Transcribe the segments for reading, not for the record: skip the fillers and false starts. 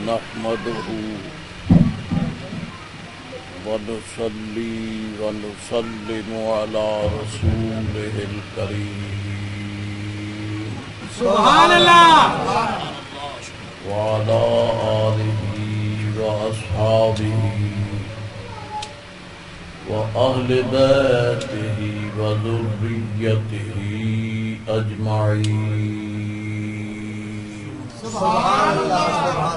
نحمده ونصلي ونسلم على رسوله الكريم سبحان اللہ وعلى آله وأصحابه وأهل بيته وذريته أجمعين سبحان اللہ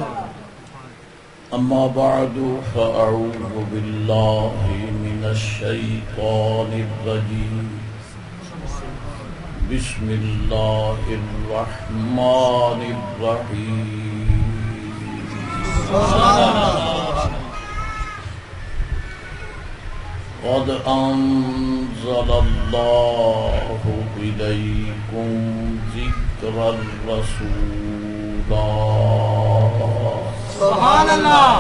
أما بعد فأعوذ بالله من الشيطان الرجيم بسم الله الرحمن الرحيم قد أنزل الله إليكم ذكرا رسولا سبحان اللہ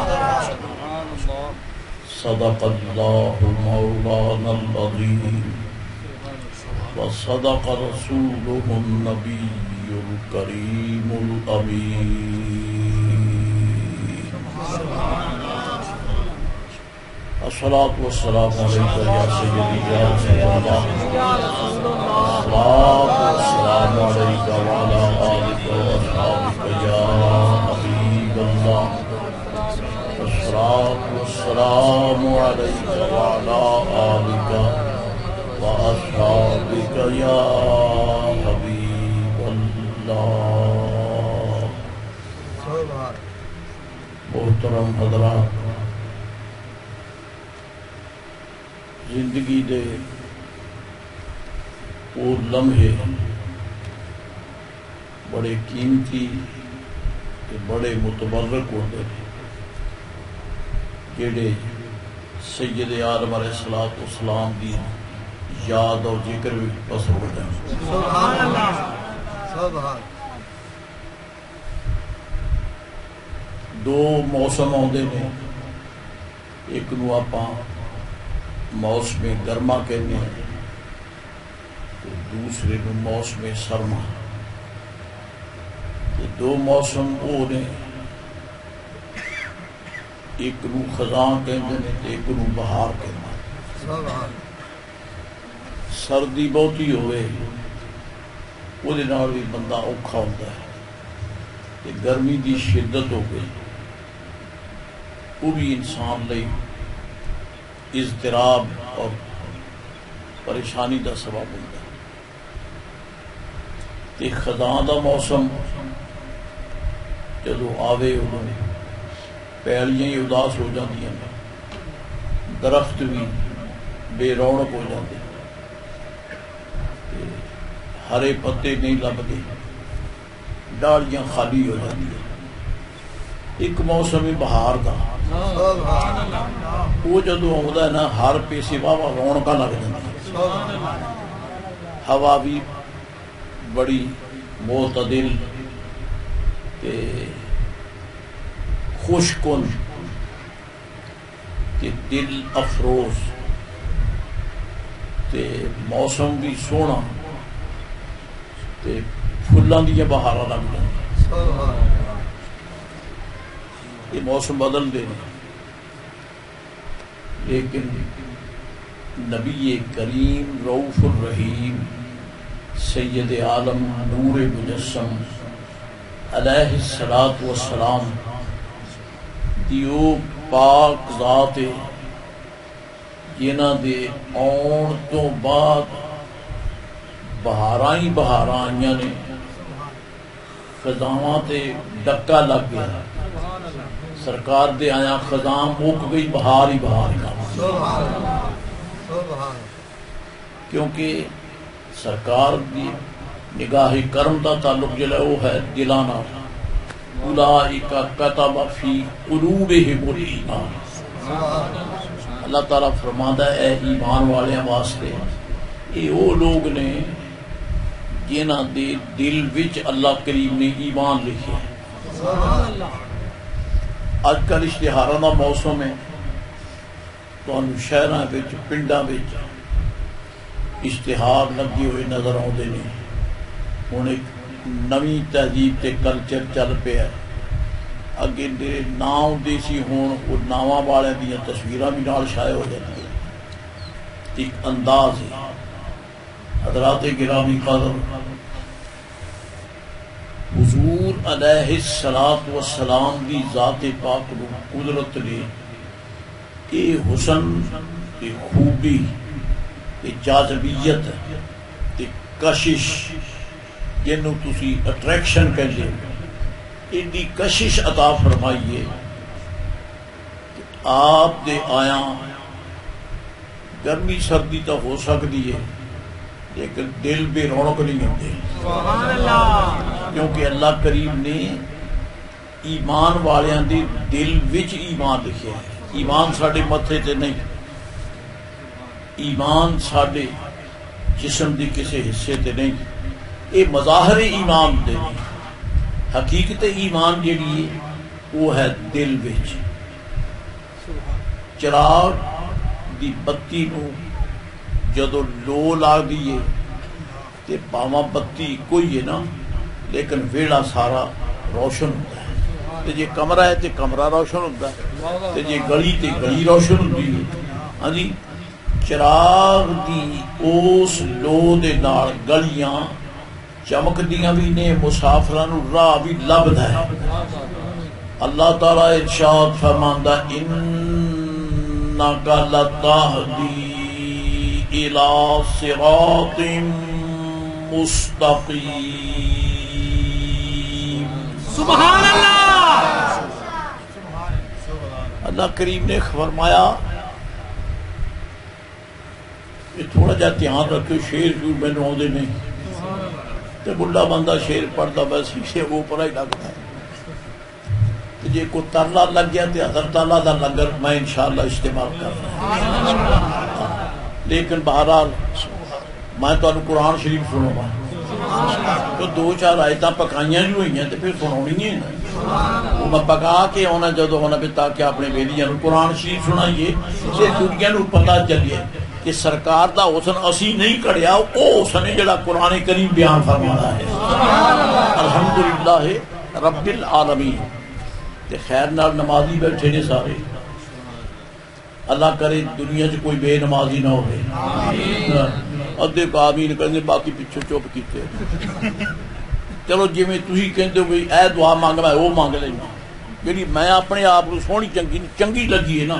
صدق الله مولانا العظيم وصدق رسوله النبي الكريم الأمين الصلاة والسلام عليك يا سيدي يا رسول الله الصلاة والسلام عليك وعلى آلك وأصحابك يا حبيب الله الصلاة والسلام عليك وعلى آلك وأصحابك يا حبيب الله محترم حضرات، زندگی دے وہ لمحے بڑے قیمتی تے بڑے متبرک ہوتے ہیں جڑے سید عالم علیہ السلام دی یاد اور ذکر بھی پس ہو جائیں۔ سبحان اللہ سبحان دو موسم آتے ہیں، ایک نو آپاں موسم گرما کہنے ہیں، دوسرے نو موسم سرما۔ یہ دو موسم وہ نے، ایک نو خزاں کہندے نے تے ایک نو بہار کہندے ہیں۔ سبحان سردی بہتی ہوئے وہ دے نال بھی بندہ اوکھا ہوتا ہے، تے گرمی دی شدت ہو گئی وہ بھی انسان لئی اضطراب اور پریشانی دا سبب ہوتا ہے۔ تے خزاں دا موسم جدو آوے ادوں پیلیاں ہی اداس ہو جاتی ہیں، درخت بھی بے رونق ہو جاتے، ہرے پتے نہیں لبتے، ڈالیاں خالی ہو جاتی ہیں۔ ایک موسم بہار دا وہ جدو آتا ہے نا، ہر پیسے واہ رونقاں لگ جاتی، ہوا بھی بڑی معتدل تے خوش کن تے دل افروز تے موسم بھی سونا تے پھلاں دیا بہاراں لگ جاندیاں۔ یہ موسم بدل دے لیکن نبی کریم رؤوف الرحیم سید عالم نور مجسم علیہ الصلاۃ والسلام دیو پاک ذات جنہ دے آن تو بعد بہاراں ہی بہاراں آئیاں نے، خزاواں تے ڈکا لگ گیا، سرکار دے آیا خزاں مک گئی، بہار ہی بہار کا، کیونکہ سرکار دی نگاہ کرم دا تعلق جلا وہ ہے دلانا۔ اولئک کتب فی قلوبہم الایمان، اللہ تعالیٰ فرماتا ہے اے ایمان والے واسطے یہ وہ لوگ نے جنہ دے دل وچ اللہ کریم نے ایمان لکھے۔ اج کل اشتہاراں دا موسم ہے، تانوں شہراں وچ پنڈاں وچ اشتہار لگے ہوئے نظر آتے ہیں۔ ہوں ایک نویں تہذیب تے کلچر چل پیا ہے، اگے میرے نام دیسی ہون وہ ناواں والے دیا تصویراں بھی نال شائع ہو جاتی ہیں. ایک انداز ہے. حضرات گرامی قدر، حضور علیہ الصلوۃ والسلام دی ذات پاک نو قدرت نے اے حسن، اے خوبی، اے جاذبیت، اے کشش، جنوں تسی اٹریکشن کہندے ہو، ایڈی کشش عطا فرمائیے کہ آپ دے آیا گرمی سردی تو ہو سکتی ہے لیکن دل بے رونق نہیں ہوتے. کیونکہ اللہ کریم نے ایمان والیاں دی دل وچ ایمان لکھیا ہے. ایمان ساڈے متھے تے نہیں، ایمان ساڈے جسم دی کسی حصے تے نہیں. یہ مظاہر ایمان دے نہیں، حقیقت ایمان جیڑی ہے وہ ہے دل وچ. چراغ دی بتی نو جدو لو لا دیے تے پاواں بتی کوئی ہے نا، لیکن ویڑا سارا روشن ہوتا ہے. تے جے کمرہ ہے تے کمرہ روشن ہوتا ہے، تے جے گلی تے گلی روشن ہوتی ہے. ہاں جی، چراغ دی اس لو دے نال گلیاں چمکدیاں بھی نے، مسافراں نو راہ بھی لبدا ہے. اللہ تعالی ارشاد فرماندا انک لتہدی الی صراط مستقیم. سبحان اللہ. اللہ کریم نے فرمایا یہ تھوڑا جا دھیان رکھو، شیر شور مینوں آدھے نہیں تے بڑھا بندہ شیر پڑھتا بس شیشے وہ اوپر ہی لگتا ہے. جی کوئی ترلا لگ گیا تو حضرت اللہ دا لنگر میں انشاءاللہ استعمال کرنا. لیکن بہرحال میں تمہیں قرآن شریف سنوں گا تو دو چار آیتاں پکائیاں جو ہوئی ہیں تو پھر سناونی ہیں وہ میں پکا کے آنا جدو ہونا پہ تاکہ اپنے بیلیاں قرآن شریف سنائیے سے دنیا نو پتہ چلیے کہ سرکار دا حسن اسی نہیں کڑیا، وہ حسن ہے جڑا قرآن کریم بیان فرمانا ہے. الحمدللہ رب العالمین. تے خیر نال نمازی بیٹھے نے سارے، اللہ کرے دنیا چ کوئی بے نمازی نہ ہوئے. ادھے کو آمین کرنے باقی پچھو چپ کیتے. چلو جی میں تھی کہتے ہو بھائی اے دعا مانگنا ہے وہ مانگ لینا، جی میں اپنے آپ کو سونی چنگی لگی ہے نا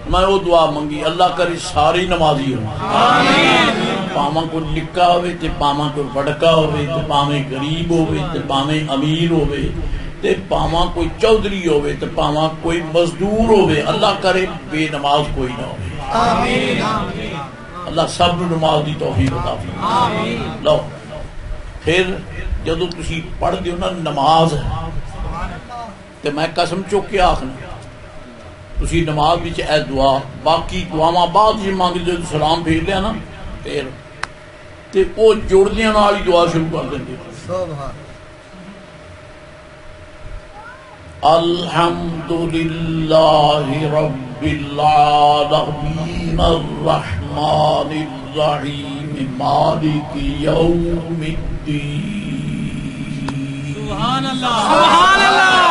میں وہ دعا منگی. اللہ کرے ساری نمازی ہو، پاواں کو نکا ہوئے تے پاواں کو وڈکا ہوئے تے پاویں غریب ہوئے تے پاویں امیر ہوئے تے پاواں کوئی چودھری ہوئے تے پاواں کوئی مزدور ہوئے. اللہ کرے بے نماز کوئی نہ ہوئے. اللہ سب نماز دی توفیق عطا فرمائے. لو پھر جدو تسی پڑھ دیو نا نماز تے میں قسم چک کے آخنا تسی نماز وچ اے دعا باقی دعاواں بعد جی مانگ دے سلام بھیج لیا نا پھر تے او جوڑدیاں نال ہی دعا شروع کر دیندے. سبحان الحمدللہ رب العالمین الرحمن الرحیم مالک یوم الدین. سبحان اللہ. سبحان اللہ.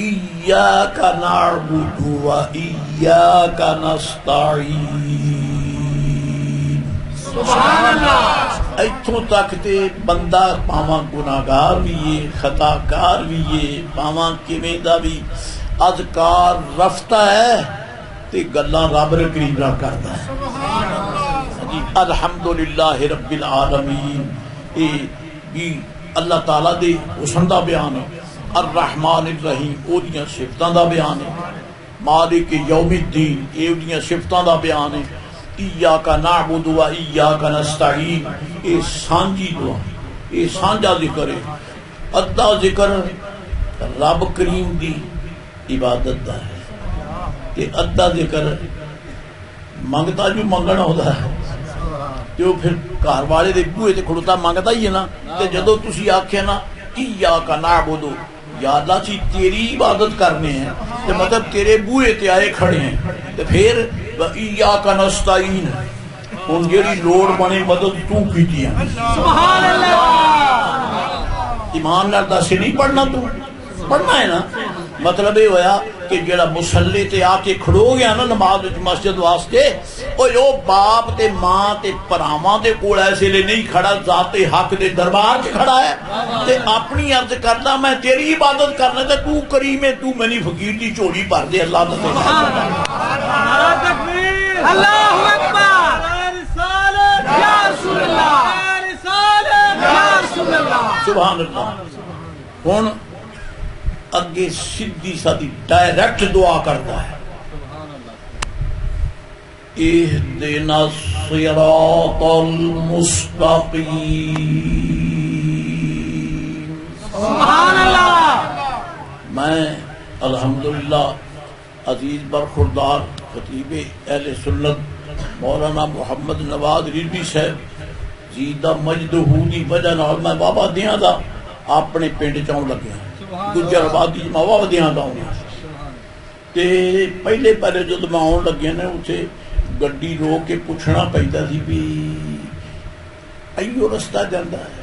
ایاک نعبد و ایاک نستعین. سبحان اللہ. ایتھوں تک تے بندہ پاواں گناہگار بھی ہے، خطا کار بھی ہے، پاواں کیویں دا بھی اذکار رفتہ ہے تے گلاں رب دے قریب نہ کردا ہے. الحمدللہ رب العالمین اے بھی اللہ تعالیٰ دے حسن دا بیان ہے. الرحمن الرحیم او دیاں صفتاں دا بیان ہے. مالک یوم الدین اے دیاں صفتاں دا بیان ہے. ایاک نعبد و ایاک نستعین اے سانجی دعا، اے سانجا ذکر ہے. ادھا ذکر رب کریم دی عبادت دا ہے تے ادھا ذکر منگتا جو منگنا ہوتا ہے تو پھر گھر والے دے بوئے تے کھڑوتا منگتا ہی ہے نا. تے جدو تسی آکھے نا ایاک نعبد یا اللہ چی تیری عبادت کرنے ہیں تے مطلب تیرے بوئے تے آئے کھڑے ہیں تے پھر ایاک نستعین ان جیڑی لوڑ بنے مدد تو کیتی ہے. سبحان اللہ. ایمان نال دس نہیں پڑھنا تو پڑھنا ہے نا. مطلب یہ ہویا کہ جڑا مسلے تے آ کے کھڑو گیا نا نماز مسجد واسطے او باپ تے ماں تے پراواں دے کول ایسے لے نہیں کھڑا ذات حق دے دربار چ کھڑا ہے تے اپنی عرض کردا میں تیری عبادت کرنا تے تو کریم ہے تو منی فقیر دی جھولی بھر دے. اللہ نعرہ تکبیر اللہ اکبر رسالت یا رسول اللہ رسالت یا رسول اللہ سبحان اللہ. ہن اگے سیدھی سادی ڈائریکٹ دعا کرتا ہے اہدنا الصراط المستقیم. سبحان اللہ. میں الحمدللہ عزیز برخوردار خطیب اہل سنت مولانا محمد نواز رضوی صاحب زیدہ مجدہ دی وجہ نال میں بابا دیاں دا اپنے پنڈ چاؤں لگیا گجر آبادی میں بابا دیاں دا ہوں تے پہلے جب میں آن لگیا نا اتنے گڈی رو کے پوچھنا پہنتا سی بھی ایو رستہ جانا ہے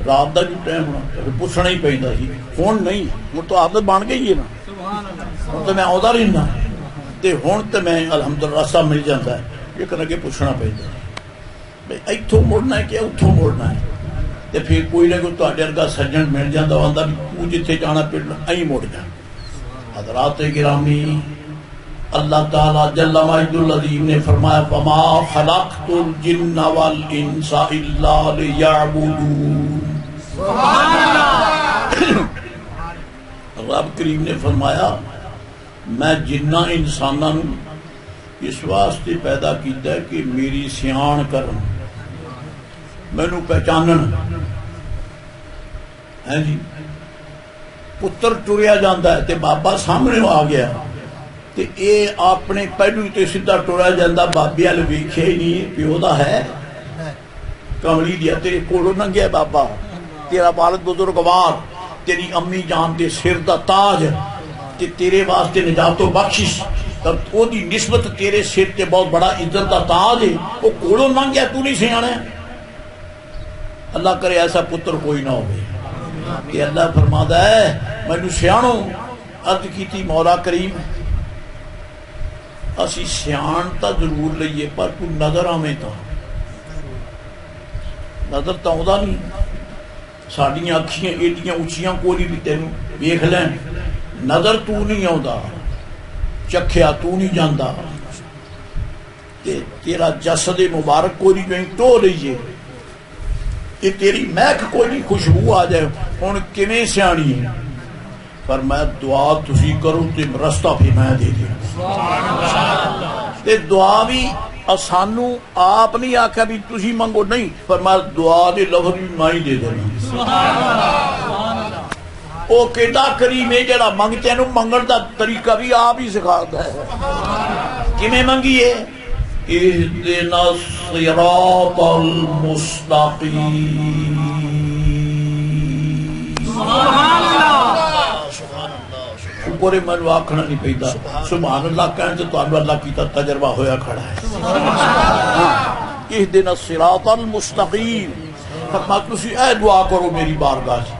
رات کا جو ٹائم ہونا پوچھنا ہی پہنتا سی. ہوں نہیں ہوں تو عادت بن گئی ہے نا ہوں تو میں آتا رہنا تے ہوں تو میں الحمدللہ رستہ مل جاتا ہے لیکن اگے پوچھنا پہنتا بھائی اتوں مڑنا ہے کہ اتوں مڑنا ہے تے پھر کوئی نہ کوئی تہاڈے ورگا سجن مل جاتا آتا بھی تو جتھے جانا پڑنا ائی مڑ جا. حضرات گرامی اللہ تعالیٰ جل مجد العظیم نے فرمایا فما خلقت الجن والانس الا لیعبدون. سبحان اللہ. رب کریم نے فرمایا میں جنہ انساناں اس واسطے پیدا کیتا ہے کہ میری سیان کرن مینوں پہچانن. ہے جی پتر ٹریا جاندہ ہے تے بابا سامنے آ گیا تے اے اپنے پہلو تے سیدھا ٹریا جاندہ بابے والے ویکھیا ہی نہیں پیو دا ہے کملی دیا تیرے کولوں ننگیا بابا تیرا والد بزرگوار تیری امی جان دے سر دا تاج تے تیرے واسطے نجات و بخشش تب او دی نسبت تیرے سر تے بہت بڑا عزت دا تاج ہے او کولوں ننگیا تو نہیں سیانا ہے. اللہ کرے ایسا پتر کوئی نہ ہوئے کہ اللہ فرماتا ہے میں سیاحوں عرض کی تھی مولا کریم اسی سیان تا ضرور لئیے پر تو نظر آمیں تا نظر تا ہوتا نہیں ساڑیاں اکھیاں ایڈیاں اچھیاں کوئی بھی تینوں بیکھ لیں نظر تو نہیں ہوتا چکھیا تو نہیں جاندہ تیرا جسد مبارک کوئی نہیں تو لئیے کہ تیری محک کوئی نہیں خوشبو آ جائے ہن کیویں سیانی ہے پر میں دعا تسی کروں تے رستہ پھر میں دے دیا تے دعا بھی سانو آپ نہیں آکھا بھی تسی منگو نہیں پر میں دعا دے لفظ بھی میں ہی دے دینا. او کیڑا کریم ہے جڑا منگتے ہیں منگن دا طریقہ بھی آپ ہی سکھاتا ہے. کیویں منگیے اہدنا الصراط المستقیم. سبحان اللہ. شکر میں نے آکھنا نہیں پیدا سبحان اللہ کہنے تو اللہ کی تجربہ ہویا کھڑا ہے. اہدنا الصراط المستقیم فرما تسی اے دعا کرو میری بارگاہ سے.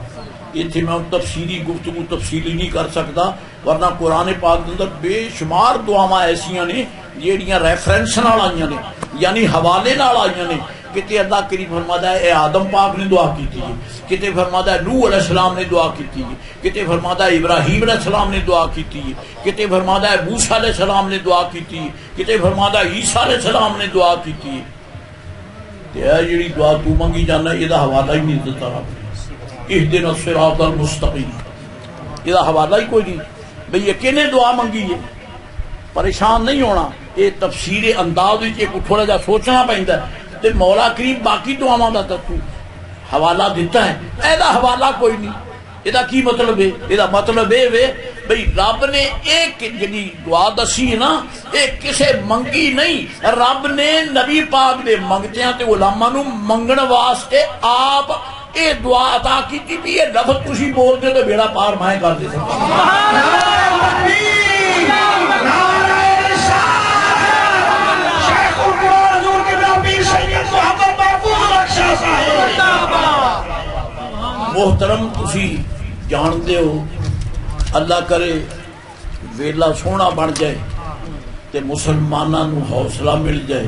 یہ تھی میں تفسیری گفتگو تفصیلی نہیں کر سکتا ورنہ قرآن پاک کے اندر بے شمار دعاواں ایسیاں نے جیڑیاں ریفرنس نال آئیاں نے یعنی حوالے نال آئیاں نے. کتے اللہ کریم فرماتا ہے اے آدم پاک نے دعا کی تھی کتے فرماتا ہے نوح علیہ السلام نے دعا کی تھی کتے فرماتا ہے ابراہیم علیہ السلام نے دعا کی تھی کتے فرماتا ہے موسیٰ علیہ السلام نے دعا کی تھی کتے فرماتا ہے عیسیٰ علیہ السلام نے دعا کی تھی. تے اے جڑی دعا تو منگی جانا یہ دا حوالہ ہی نہیں دیتا رب نے. اہدنا الصراط المستقیم یہ دا حوالہ ہی کوئی نہیں بھئی یہ کنے دعا منگی ہے. پریشان نہیں ہونا یہ تفسیر انداز ایک تھوڑا جا سوچنا پہنتا ہے تے مولا کریم باقی دعاواں دا تو حوالہ دیتا ہے اے دا حوالہ کوئی نہیں. یہ دا کی مطلب ہے یہ دا مطلب ہے بھئی رب نے ایک جنی دعا دسی ہے نا ایک کسے منگی نہیں رب نے نبی پاک دے منگتے ہیں تے علماء نو منگن واسطے آپ اے دعا عطا کی تھی بھی یہ لفظ تسی بول دے تو بیڑا پار مائیں کر دے محترم تسی جانتے ہو اللہ کرے ویلا سونا بن جائے تے مسلماناں نو حوصلہ مل جائے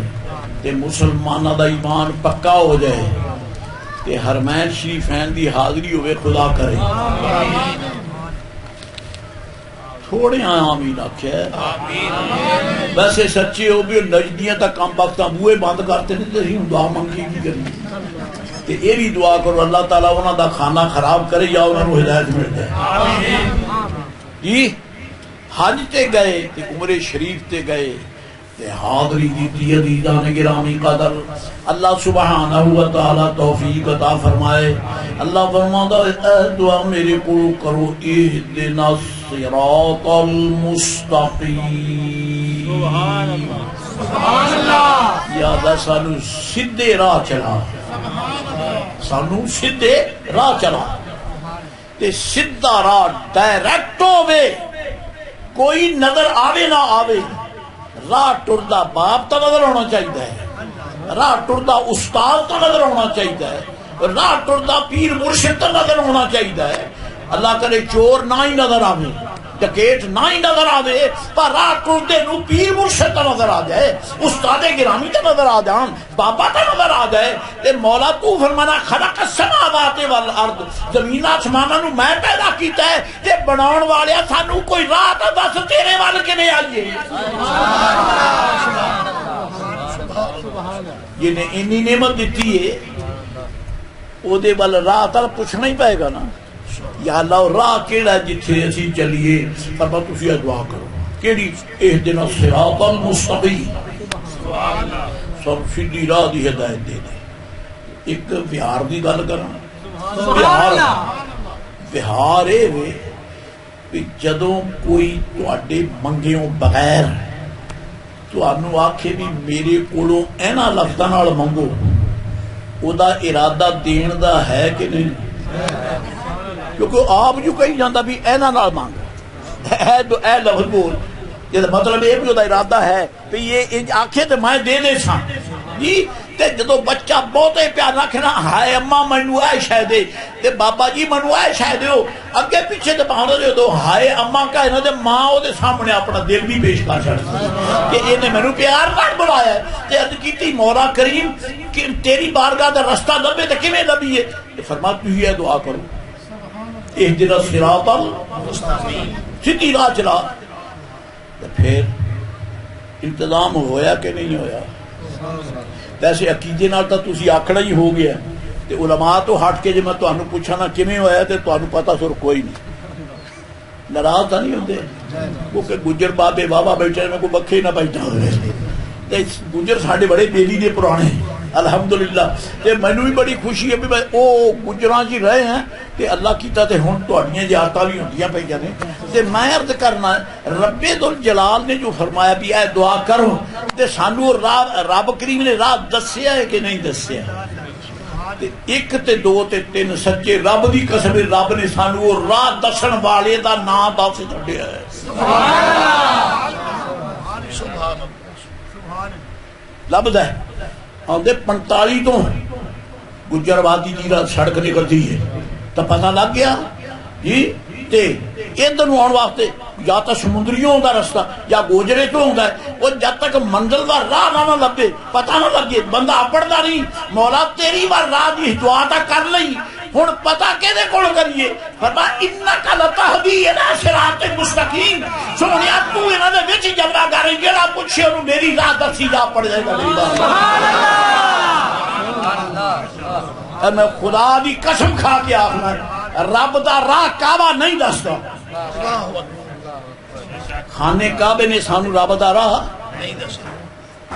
تے مسلماناں دا ایمان پکا ہو جائے تے حرمین شریفین دی حاضری ہوئے خدا کرے تھوڑے آمین آکھیا ویسے سچے ہو بھی نجدیاں تا کم وقت بوئے بند کرتے نہیں تے ہی دعا منگی کی کرنی تے یہ بھی دعا کرو اللہ تعالیٰ انہاں دا کھانا خراب کرے یا انہاں نو ہدایت مل جائے جی حج تے گئے تے عمرے شریف تے گئے تے حاضری دیتی عزیزان گرامی قدر اللہ سبحانہ وتعالی توفیق عطا فرمائے اللہ فرماتا ہے اے دعا میرے کو کرو اہدنا الصراط المستقیم سبحان اللہ یا اللہ سانو سیدھے راہ چلا سانو سیدھے راہ چلا تے سیدھا راہ ڈائریکٹ ہوئے کوئی نظر آوے نہ آوے راہ ٹردا باپ تا نظر ہونا چاہیے راہ ٹردا استاد تا نظر ہونا چاہیے راہ ٹردا پیر مرشد تا نظر ہونا چاہیے اللہ کرے چور نہ ہی نظر آوے ڈکیٹ نہ ہی نظر آوے پر راہ ٹردے نو پیر مرشد تا نظر آ جائے استاد گرامی تا نظر آ جان بابا تا نظر آ جائے تے مولا تو فرمانا خلق السماوات والارض زمین آسمانہ نو میں پیدا کیتا ہے تے بناون والے سانو کوئی راہ تا دس تیرے وال کے نہیں آئیے یہ نے انی نعمت دیتی ہے او دے وال راہ تا پوچھنا ہی پائے گا نا یا اللہ راہ کیڑا جتھے اسی چلیے فرما تسی دعا کرو کیڑی اہدنا الصراط المستقیم سب سیدھی راہ دی ہدایت دے دے ایک بہار دی گل کرنا بہار اے وے جدوں کوئی تواڈے منگیوں بغیر تانوں آکھے بھی میرے کولوں اینا لفظاں نال منگو او دا ارادہ دین دا ہے کہ نہیں کیونکہ آپ جو کہیں جاندہ بھی اینا نال مانگو اے لفظ بول یہ مطلب یہ بھی ارادہ ہے کہ یہ آنکھیں تو میں دے دے ساں جی تے جدو بچہ بہتے پیار رکھنا ہائے اماں منو اے شاہ دے تے بابا جی منو اے شاہ دے ہو اگے پیچھے تے باندھو دے دو ہائے اماں کا انہوں دے ماں ہو دے سامنے اپنا دل بھی پیش کر چڑھتا کہ انہیں منو پیار کر بلایا ہے تے عرض کیتی مولا کریم تیری بارگاہ دا رستہ لبے تے کمیں لبی ہے فرما تو ہی ہے دعا کرو اہدنا الصراط المستقیم سیدھی راہ چلا پھر انتظام ہویا کہ نہیں ہویا ویسے عقیدے نال تا تسی آکھنا ہی ہو گیا تے علماء تو ہٹ کے جے میں تانوں پوچھا نا کیویں ہویا تے تانوں پتہ سر کوئی نہیں ناراض تا نہیں ہوندے کیونکہ گجر بابے بابا بیٹھے میں کو بکھے نہ بیٹھا ہوئے تے گجر ساڈے بڑے بیلی نے پرانے الحمدللہ تے مینوں بھی بڑی خوشی ہے بھی میں او گجراں جی رہے ہیں تے اللہ کیتا تے ہن تہاڈیاں زیارتاں بھی ہوندیاں پئیاں نے تے میں عرض کرنا رب ذوالجلال نے جو فرمایا بھی اے دعا کرو تے سانو رب کریم نے راہ دسیا ہے کہ نہیں دسیا تے ایک تے دو تے تین سچے رب دی قسم رب نے سانو راہ دسن والے دا نام دس چھڈیا ہے سبحان اللہ لبدا ہے آندے 45 تو گجر آبادی کی سڑک نکلتی ہے تو پتہ لگ گیا جی تے ادھر آن واسطے یا تو سمندریوں ہوندا رستہ یا گوجرے تو ہوندا ہے وہ جب تک منزل دا راہ نہ لبے پتہ نہ لگے بندہ اپڑدا نہیں مولا تیری بار راہ دی دعا تا کر لئی ہن پتہ کیدے کول کریے فرمایا انک لتہدی الی صراط مستقیم سونیا تو انہاں دے وچ جگہ گاری جڑا پوچھے اونوں میری راہ دسی جا پڑ جائے گا سبحان اللہ میں خدا دی قسم کھا کے آخنا رب دا راہ کعبہ نہیں دستا خانے کعبے نے سانو رب دا راہ نہیں دسیا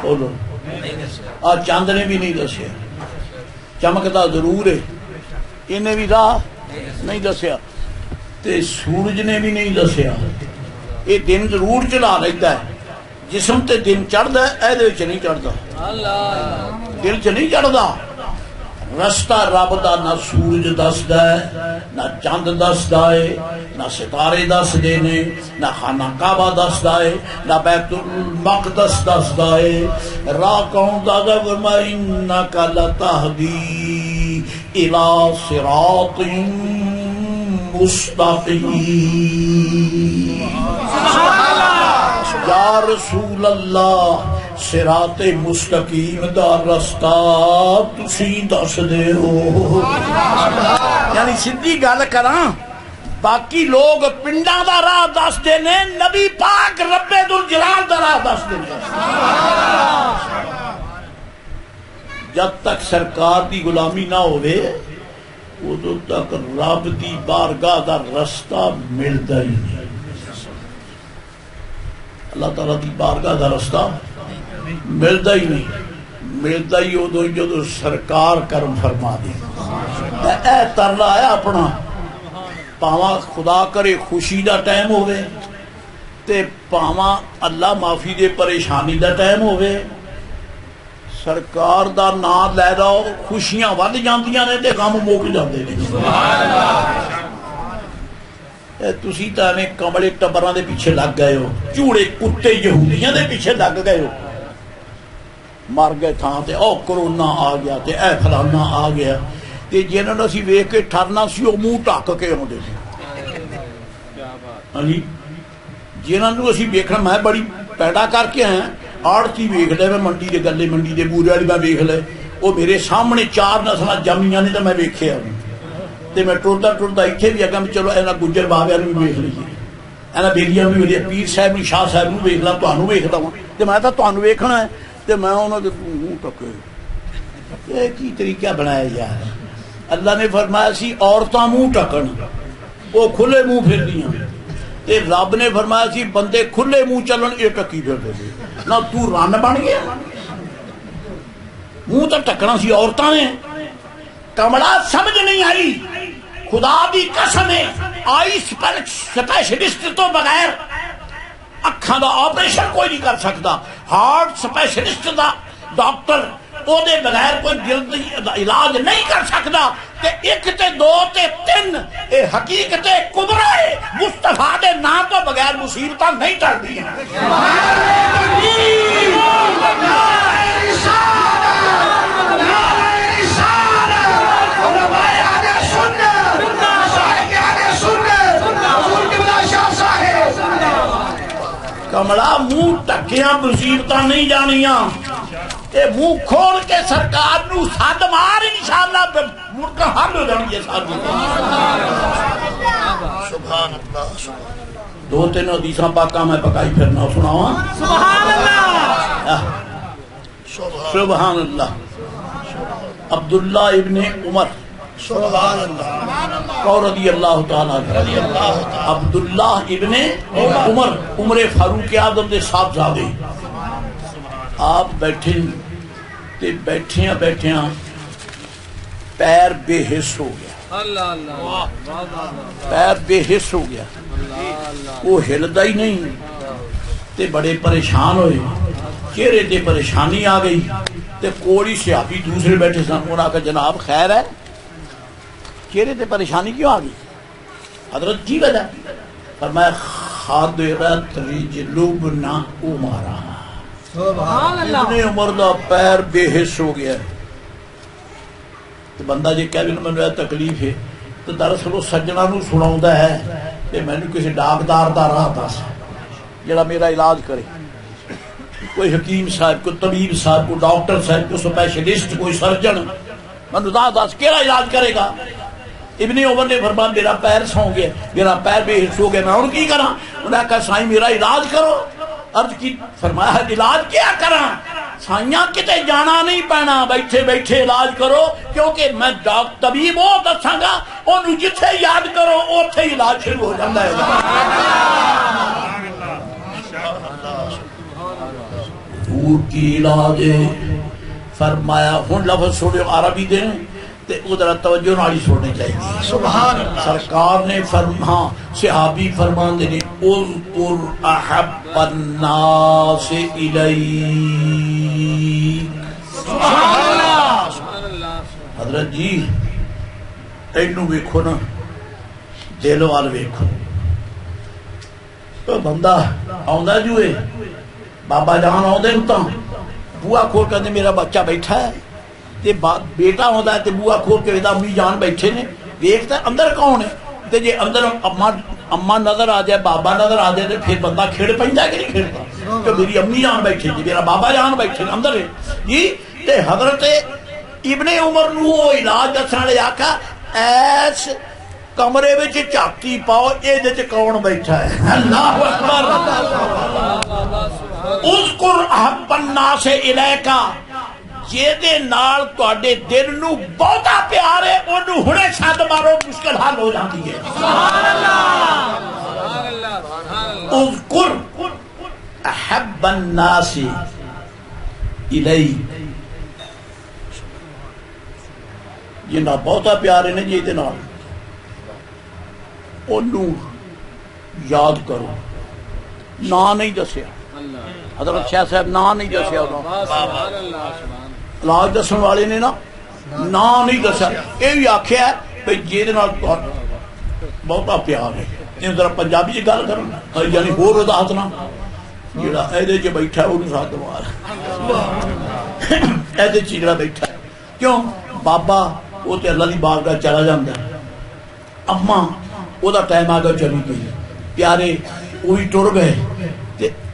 بولو آ چاند نے بھی نہیں دسیا چمکتا ضرور ہے انہیں بھی راہ نہیں دسیا تے سورج نے بھی نہیں دسیا یہ دن ضرور چلا لیتا ہے جسم تے دن چڑھتا ہے اے دے وچ نہیں چڑھتا دل چ نہیں چڑھتا رستہ رب دا نہ سورج دسدا ہے نہ چاند دسدا ہے نہ ستارے دسدے نے نہ خانہ کعبہ دسدا ہے نہ بیت المقدس دسدا ہے راہ کون دسدا فرمایا انک لتہدی الی صراط مستقیم. یا رسول اللہ صراط مستقیم دا رستہ تسی دس دے ہو. یعنی سیدھی گل کراں باقی لوگ پنڈاں دا راہ دس دے نے، نبی پاک رب ذوالجلال دا راہ دس دے. جب تک سرکار دی غلامی نہ ہوئے ادو تک رب دی بارگاہ دا رستہ ملتا ہی نہیں. اللہ تعالیٰ دی بارگاہ دا رستہ ملتا ہی نہیں. ملتا ہی ادو جدو سرکار کرم فرما دے. اے ترلا ہے اپنا پاواں خدا کرے خوشی دا ٹائم ہوئے تے پاواں اللہ معافی دے پریشانی دا ٹائم ہوئے، سرکار دا نام لے لو خوشیاں ود جاندیاں نے تے غم مک جاندے نے. تسی تا میں کمڑے ٹبراں دے پیچھے لگ گئے ہو، چوڑے کتے یہودیاں دے پیچھے لگ گئے ہو، مر گئے تھاں تے او کرونا آ گیا تے اے فلانا آ گیا تے جنہاں نوں اسی ویکھ کے ٹھرنا سی او منہ ٹک کے آوندے سی. ہاں جی جنہاں نوں اسی ویکھنا میں بڑی پیدا کر کے آیا آڑتی ویکھ لے، میں منڈی دے گلے منڈی دے بورے والی میں ویکھ لے، وہ میرے سامنے 4 نسلاں جمیاں نے تے میں ویکھیا تے میں ٹردا ٹردا اتنے بھی اگا چلو اینا گجر بابیا بھی ویکھ لیجیے، اینا بیلیاں بھی ویکھ، پیر صاحب نے شاہ صاحب نوں ویکھ لا، تانوں ویکھدا ہوں تے میں تاں تانوں ویکھنا ہے تے میں انہاں دے منہ ٹکے. یہ کی طریقہ بنایا یار؟ اللہ نے فرمایا سی عورتاں منہ ٹکن، وہ کھلے منہ پھردیاں تے رب نے فرمایا سی بندے کھلے منہ چلن یہ ٹکی پھردے. نہ تو رن بن گیا، منہ تو ٹکنا سی عورتاں نے. کمڑا سمجھ نہیں آئی، خدا دی قسم ہے آئی سپیشلسٹ تو بغیر اکھاں دا آپریشن کوئی نہیں کر سکتا. ہارٹ سپیشلسٹ دا ڈاکٹر او دے بغیر کوئی دل دا علاج نہیں کر سکتا. تے 1 تے 2 تے 3 اے حقیقت کبریٰ ہے، مصطفیٰ دے نام تو بغیر مصیبتاں نہیں ٹلدی ہیں. کمڑا منہ ٹکیاں مصیبتاں نہیں جانیاں، اے منہ کھول کے سرکار نو سد مار انشاءاللہ ملک حل ہو جان گے. سبحان اللہ. 2-3 حدیثاں پاکاں میں پکائی پھرنا سناواں. سبحان اللہ سبحان اللہ. عبداللہ ابن عمر سبحان اللہ رضی اللہ تعالیٰ عبداللہ ابن عمر عمر فاروق اعظم دے صاحبزادے آپ بیٹھے تے بیٹھیاں بیٹھیاں پیر بے حس ہو گیا. پیر بے حس ہو گیا، وہ ہلدا ہی نہیں تے بڑے پریشان ہوئے، چہرے تے پریشانی آ گئی. تے کوڑی صحابی دوسرے بیٹھے سن، انہاں کہا جناب خیر ہے، چہرے تے پریشانی کیوں آ گئی؟ حضرت جی وجہ فرمایا خادرت رجل عمر، ابن عمر دا پیر بے حس ہو گیا. تو بندہ جی کہہ بھی میں تکلیف ہے تو دراصل وہ سجنا نو سنا ہے کہ میں نے کسی ڈاکدار دا راہ دس جڑا میرا علاج کرے، کوئی حکیم صاحب، کوئی طبیب صاحب، کوئی ڈاکٹر صاحب، کوئی سپیشلسٹ، کوئی سرجن، میں نے دس کیڑا علاج کرے گا؟ ابن عمر نے فرمایا میرا پیر سو گیا، میرا پیر بے حس ہو گیا، میں ہوں کی کرا؟ انہوں نے کہا سائیں میرا علاج کرو. عرض کی فرمایا علاج کیا کرا؟ سائیاں کتے جانا نہیں پینا، بیٹھے بیٹھے علاج کرو، کیونکہ میں طبیب وہ دساں گا انہوں جتھے یاد کرو اوتھے علاج شروع ہو جاتا ہے. حضور کی علاج فرمایا ہن لفظ چھوڑو عربی دے تے ادھر توجہ نال سننی چاہیے. سبحان اللہ. سرکار نے فرما صحابی فرماندے نے اذکر احب الناس الیک. سبحان اللہ. حضرت جی اینو ویکھو نا، دل وال ویکھو. تو بندہ آندا جو ہے بابا جان آدھے تاں بوا کھول کے میرا بچہ بیٹھا ہے تے بیٹا ہوتا ہے تے بوا کھول کے امی جان بیٹھے نے، ویکھتا اندر کون ہے؟ تے جے اندر اما نظر آ جائے بابا نظر آ جائے تو پھر بندہ کھیڑ پیندا کہ نہیں کھیڑتا کہ میری امی جان بیٹھے جی میرا بابا جان بیٹھے اندر ہے جی تے حضرت ابن عمر نو وہ علاج دسن لے آکھا ایس کمرے وچ جھاتی پاؤ اے دے کون بیٹھا ہے اللہ اکبر اذکر احب الناس الیکا جیدے نال تواڈے دل نو بہتا پیار ہے اونوں ہنے سد مارو مشکل حل ہو جاندی ہے سبحان اللہ اذکر احب الناس الیک جنہ بہتا پیار ہے نا جیدے نال اونوں یاد کرو نا نہیں دسیا حضرت شاہ صاحب نا نہیں دسیا علاج دسن والے نے نا نہیں دسیا یہ بھی آخیا ہے جہد بہتا پیار ہے ذرا پنجابی چ گل کرو یعنی ہور وضاحت نہ جڑا یہ بیٹھا وہ ساتھ یہ جڑا بیٹھا ہے کیوں بابا وہ تو اللہ کی بارگاہ چلا جاتا ہے اما وہ ٹائم آ گیا چلی گئی پیارے وہی ٹر گئے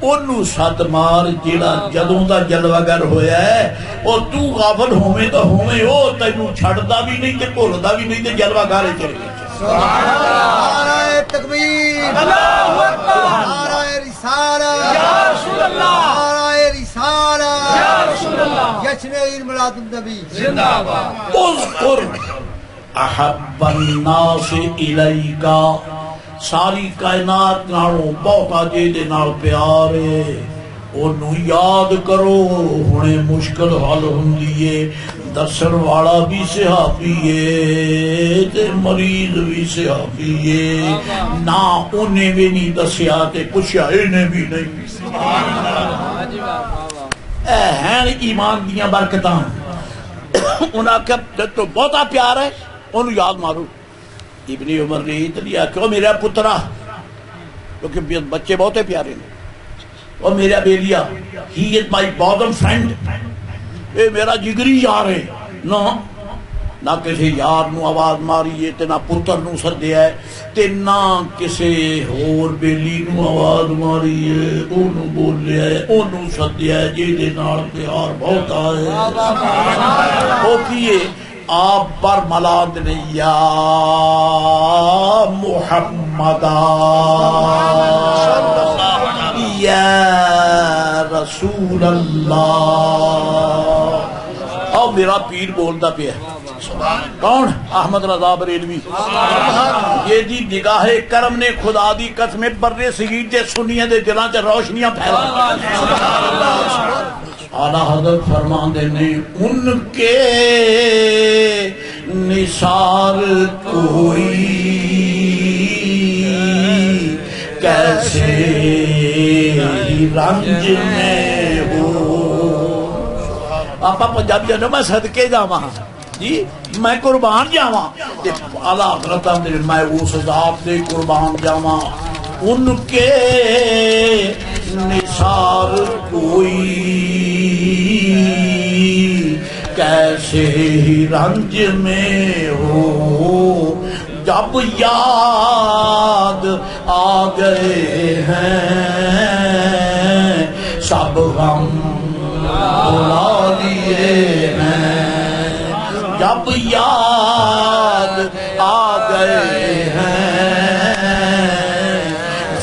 انہوں سات مار جیڑا جدوں دا جلوہ گر ہویا ہے اور تو غافل ہوئے تو ہوئے ہو تینوں چھڑدا بھی نہیں تے بھولدا بھی نہیں تے جلوہ گارے چلے سبحان اللہ نعرہ تکبیر اللہ اکبر نعرہ رسالت یا رسول اللہ نعرہ رسالت یا رسول اللہ جشن عید میلاد النبی زندہ باد اذکر احب الناس الیکا ساری کائنات نالوں بہتا جے نال پیار ہے انہوں یاد کرو ہنے مشکل حل ہوندی ہے دسن والا بھی صحابی ہے تے مریض بھی صحابی ہے نہ انہیں بھی نہیں دسیا تے پوچھا انہیں بھی نہیں اے ہیں ایمان دیاں برکتاں انہاں کہ تو بہتا پیار ہے انہوں یاد مارو ابن عمر نے لیا کہ میرا پترا کیونکہ بچے بہت پیارے ہیں اور میرا بیلیا ہی از مائی بوزم فرینڈ اے میرا جگری یار ہے نہ کسی یار نو آواز ماری ہے تے نہ پتر نو سدیا ہے تے نہ کسی ہور بیلی نو آواز ماری ہے اونوں بولیا ہے اونوں سدیا ہے جے نال پیار بہت ہے او کیے آپ پر ملاد نے یا محمد یا رسول اللہ اور میرا پیر بولتا پہ ہے کون احمد رضا بریلوی یہ دی نگاہ کرم نے خدا دی قسم برے سگید دے سنیاں دے دلاں تے روشنیاں پھیلا اعلیٰ حضرت فرماندے نے ان کے نثار کوئی کیسے رنج میں ہو آپ پنجابی جانا میں صدقے جاواں جی میں قربان جاواں اعلیٰ حضرت میں اس ذات دے قربان جاواں ان کے نثار کوئی کیسے رنج میں ہو جب یاد آ گئے ہیں سب غم بھلا لیے ہیں جب یاد آ گئے ہیں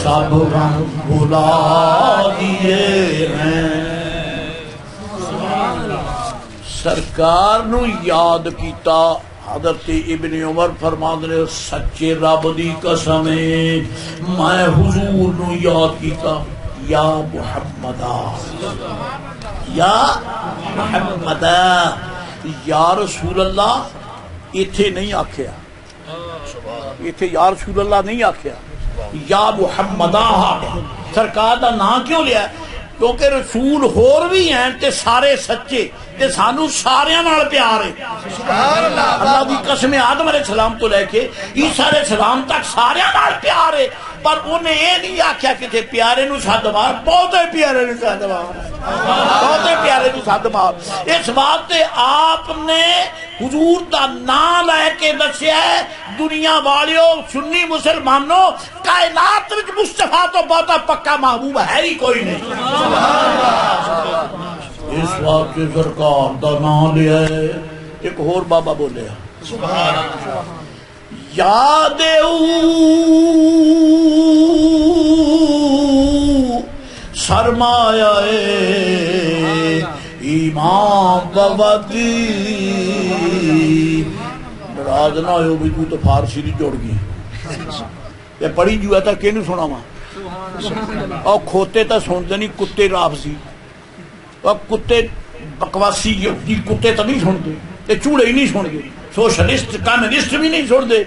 سب غم بھلا دیے ہیں سرکار نو یاد کیتا حضرت ابن عمر فرماندے نے سچے رب دی قسم میں حضور نو یاد کیتا یا محمد یا محمد یا رسول اللہ ایتھے نہیں آکھیا ایتھے یا رسول اللہ نہیں آکھیا یا محمد سرکار دا نام کیوں لیا کیونکہ رسول ہور بھی ہیں تے سارے سچے تے سانو سارے نال پیار ہے اللہ دی قسم آدم علیہ السلام تو لے کے عیسیٰ علیہ السلام تک سارے نال پیار ہے پر انہیں یہ نہیں آکھیا کسی پیارے نو سد مار، بہتے پیارے نو سد مار، بہتے پیارے نو سد مار۔ اس بات تے آپ نے حضور دا نام لے کے دسیا ہے دنیا والیو سنی مسلمانوں کائنات وچ مصطفیٰ تو بہتا پکا محبوب ہے ہی کوئی نہیں۔ اس واسطے سرکار دا نام لیا ہے۔ ایک اور بابا بولے یاد سرمایہ ایمان بودی، ناراض نہ ہو بھی تو فارسی نہیں جوڑ گئی یہ پڑھی جو ہے تا کہ نہیں سنا ماں اور کھوتے تا سنتے نہیں کتے رافسی اور کتے بکواسی کتے تا نہیں سنتے یہ چوڑے ہی نہیں سن گے سوشلسٹ کمیونسٹ بھی نہیں سن دے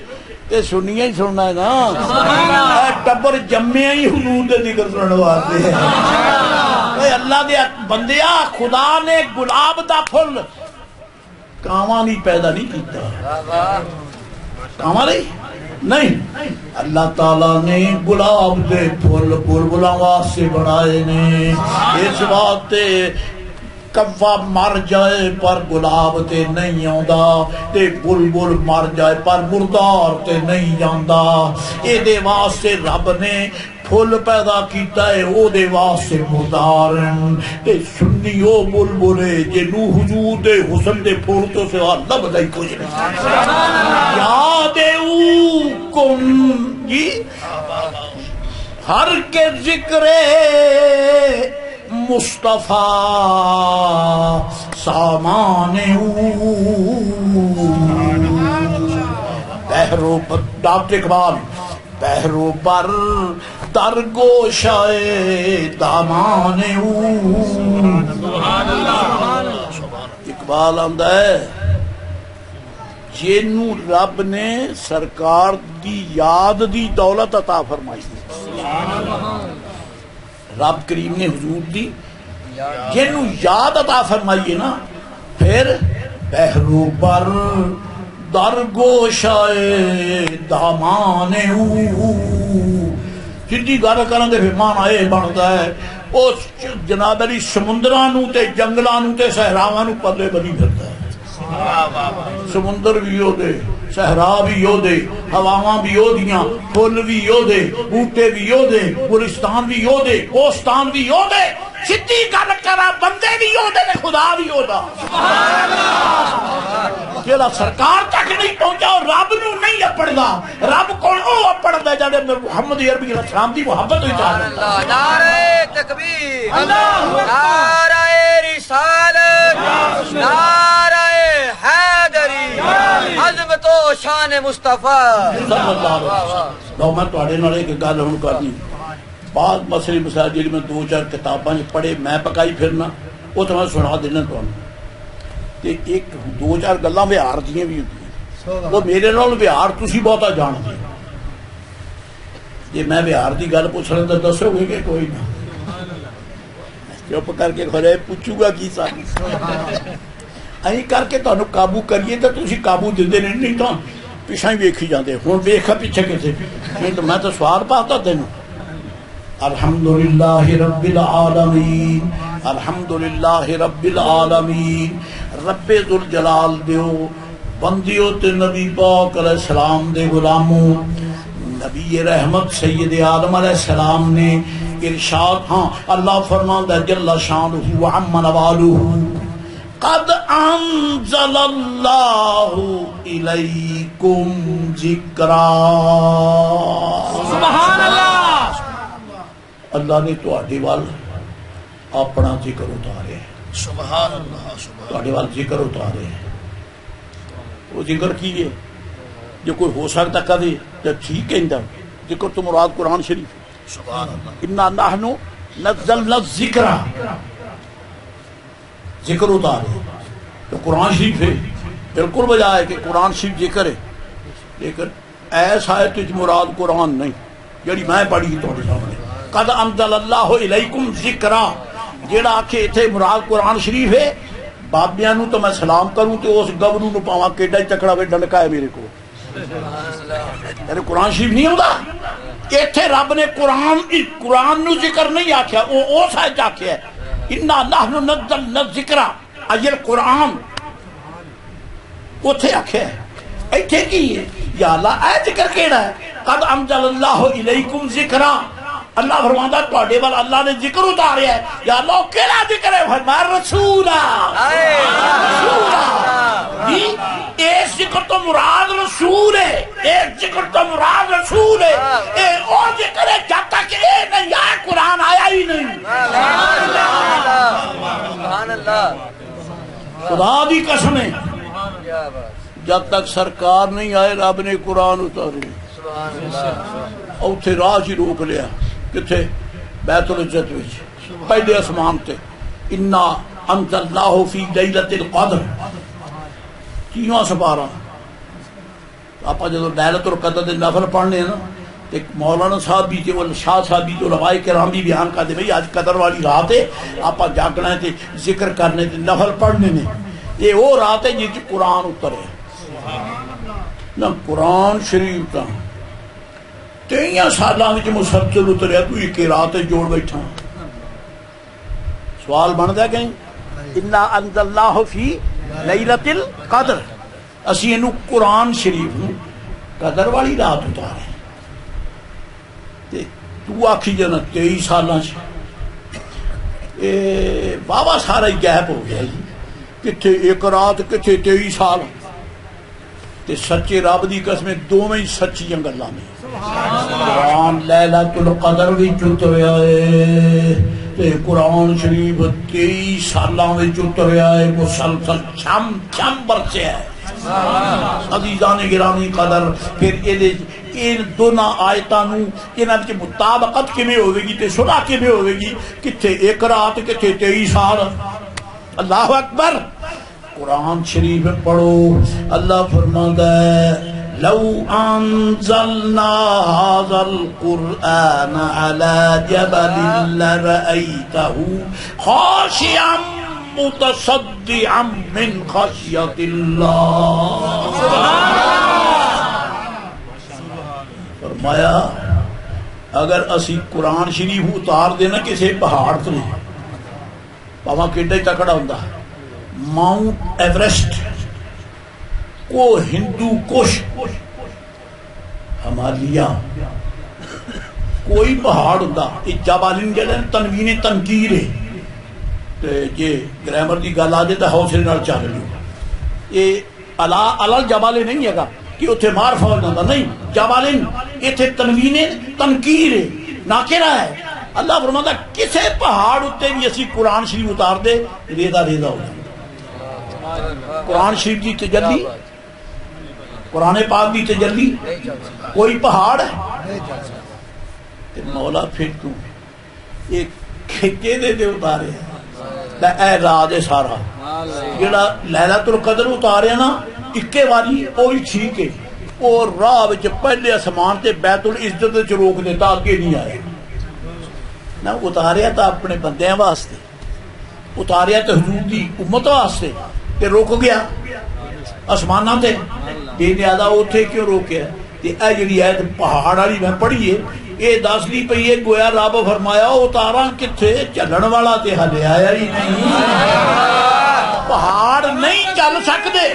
یہ سنیا ہی سننا ہے نا ٹبر جمعے ہی حضور دے ذکر سننے واسطے اللہ دے بندیا خدا نے گلاب دا پھل کاواں نہیں پیدا نہیں کیتا کاواں نہیں اللہ تعالیٰ نے گلاب دے پھل بلبلاں واسطے بنائے نے اس بات کوا مر جائے پر گلاب تے نہیں آندا تے بلبل مر جائے پر مردار تے نہیں جاندا اے دے واسطے رب نے پھول پیدا کیتا ہے او دے واسطے مردار تے سنی او بلبلے جنو حضور دے حسن دے پھول تو سوا لبدا ہی کچھ نہیں یاد کم جی ہر کے ذکر مصطفیٰ سامان بہرو ڈاکٹر اقبال بہرو بر درگوشائے دامان اقبال آندہ ہے جنوں رب نے سرکار دی یاد دی دولت عطا فرمائی رب کریم نے حضور دی جنوں یاد عطا فرمائیے نا پھر بہرو بر درگوشائے دامان جدی گل کریں گے پھر مانا یہ بنتا ہے اس جناب علی سمندرانوں تے جنگلانوں تے صحراواں پلے بنی پھرتا ہے سمندر بھی ہو دے صحرا بھی ہو دے ہواواں بھی ہو دیاں پھول بھی ہو دے بوٹے بھی ہو دے گلستان بھی ہو دے کوستان بھی ہو دے سچی گل کرا بندے بھی ہو دے خدا بھی ہو دا جیڑا سرکار تک نہیں پہنچا اور رب نو نہیں اپڑدا رب کون او اپڑدا جڑے محمد عربی علیہ السلام دی محبت ہوئی چاہتا اللہ نعرہ تکبیر نعرہ رسالت نعرہ حیدری عظمت و شان مصطفیٰ صلی اللہ علیہ وسلم لو میں تو اڑے نالے کے گل ہن کر دی بعض مسئلے مسائل جڑی میں دو چار کتاباں پڑھے میں پکائی پھرنا وہ تو میں سنا دینا تانوں تے ایک دو چار گلاں بہار دیاں بھی ہوندیاں وہ میرے نال بہار تسی بہتا جاندے جے میں بہار دی گل پوچھنا تے دسو گے کہ کوئی نہ چپ کر کے کھڑے پوچھوں گا کی ساری ایں کر کے تانوں قابو کریے تے تسی قابو دیندے نہیں تاں پیچھے ہی ویکھی جاندے ہن ویکھا پیچھے کسے نہیں تو میں تو سوال پاتا تینوں الحمدللہ رب العالمین الحمدللہ رب العالمین رب ذوالجلال دیو بندیو تے نبی پاک علیہ السلام دے غلاموں نبی رحمت سید عالم علیہ السلام نے ارشاد ہاں اللہ فرماندا جل شانہ وعم نوالہ قد انزل اللہ الیکم ذکرا سبحان اللہ اللہ نے تواڈے وال اپنا ذکر اتارے سبحان اللہ تواڈے وال ذکر اتارے وہ ذکر کی ہے جو کوئی ہو سکتا کدے تو ٹھیک کہندا ذکر تو مراد قرآن شریف سبحان اللہ انا نحن نزلنا الذکر ذکر اتارے تو قرآن شریف ہے بالکل بجائے کہ قرآن شریف ذکر ہے لیکن ایسا ہے تو مراد قرآن نہیں جڑی میں پڑھی تواڈے سامنے قد انزل اللہ علیکم ذکرا جیڑا آکھے اتھے مراد قرآن شریف ہے بابیاں نو تو میں سلام کروں تو اس گبرو نو پاواں کیڈا تکڑا وے ڈنکا ہے میرے کو یعنی قرآن شریف نہیں ہوندا ایتھے رب نے قرآن نو ذکر نہیں آکھیا، او سائد آکھیا ہے اِنَّا نَحْنُ نَزَّلْنَا الذِّكْرَ اجل قرآن اوتھے آکھیا ہے۔ ایتھے کی ہے یا اللہ اے ذکر کیڑا ہے؟ قد انزل اللہ الیکم ذکرا، اللہ فرماتا ہے تواڈے وال اللہ نے ذکر اتاریا ہے۔ یا اللہ کیڑا ذکر ہے؟ فرمایا رسولا، جی ایک ذکر تو مراد رسول ہے، ایک ذکر تو مراد رسول ہے، اے او ذکر ہے جب تک اے نہیں آیا قرآن آیا ہی نہیں۔ سبحان اللہ، خدا دی قسم ہے جب تک سرکار نہیں آئے رب نے قرآن اتارے، اوتھے راہ ہی روک لیا، کتھے؟ بیت العزت وچ پہلے آسمان تے انا انزلناہ فی لیلۃ القدر، تیواں سپارہ۔ آپ جدو لیلۃ القدر دے نفل پڑھنے ہیں نا، ایک مولانا صاحب بھی تھے، وہ شاہ صاحب بھی تو روائے کرام بھی بیان کرتے بھئی آج قدر والی رات ہے، آپ جاگنا ہے تے ذکر کرنے تے نفل پڑھنے نے، یہ وہ رات ہے جس قرآن اترے نہ قرآن شریف کا 23 سالاں وچ مسلسل اتریا، تو ایک رات جوڑ بیٹھا۔ سوال بندا ہے کہ انا انزلناہ فی لیلۃ القدر، اسی اینو قرآن شریف نو قدر والی رات اتارے تے تو آکھی جانا 23 سالاں بابا سارا ہی گیپ ہو گیا جی، کتھے ایک رات کتھے 23 سال، تے سچے رب دی قسم دوویں سچیاں گلاں نے۔ قرآن لیلۃ القدر وچ اتریا ہے تے قرآن شریف 23 سالاں وچ اتریا ہے، مسلسل چھم چھم برسیا ہے۔ عزیزان گرامی قدر، پھر ان دونوں آیتاں نو انہاں وچ مطابقت کیویں ہوے گی تے صلح کیویں ہوے گی؟ کتھے ایک رات کتھے 23 سال۔ اللہ اکبر۔ قرآن شریف پڑھو، اللہ فرماتا ہے لو انزلنا هذا القرآن على جبل لرأيته خاشعا متصدعا من خشية الله۔ فرمایا اگر اسی قرآن شریف اتار دینا کسی پہاڑ تو نہیں، پاواں کیڈا ہی تکڑا ہوندا، ماؤنٹ ایوریسٹ کو ہندو کش ہمالیہ کوئی پہاڑ ہوتا، یہ جبالین جڑے تنوین تنکیر ہے، تے جے گرامر دی گل آ جائے تو حوصلے نال چل لیو، یہ علا جبالے نہیں ہے گا کہ اتنے معرفہ ہو جاتا، نہیں، جبالین اتنے تنوین تنکیر ہے، ناکرہ ہے۔ اللہ فرماتا کسے پہاڑ اتنے بھی اسی قرآن شریف اتار دے ریزہ ریزہ ہو جائے۔ قرآن شریف دی تجلی، قرآن پاک دی تجلی کوئی پہاڑ ہے؟ مولا پھر تو ایک کھچے دے اتارے اے راج ہے سارا، جڑا لیلۃ القدر اتارے نا اکے واری وہی ٹھیک ہے، اور راہ وچ پہلے آسمان تے بیت العزت وچ روک دیتا، اگے نہیں آیا نہ۔ اتاریا تو اپنے بندیاں واسطے، اتاریا تو حضور دی امت واسطے، تے رک گیا آسماناں تے، بے نیازا اوتھے کیوں روکیا؟ تے اے جڑی ایت پہاڑ والی میں پڑھی ہے، اے دس دی پئی ہے گویا رب فرمایا اتاراں کتھے، چلن والا تے ہلے آیا ہی نہیں، پہاڑ نہیں چل سکدے۔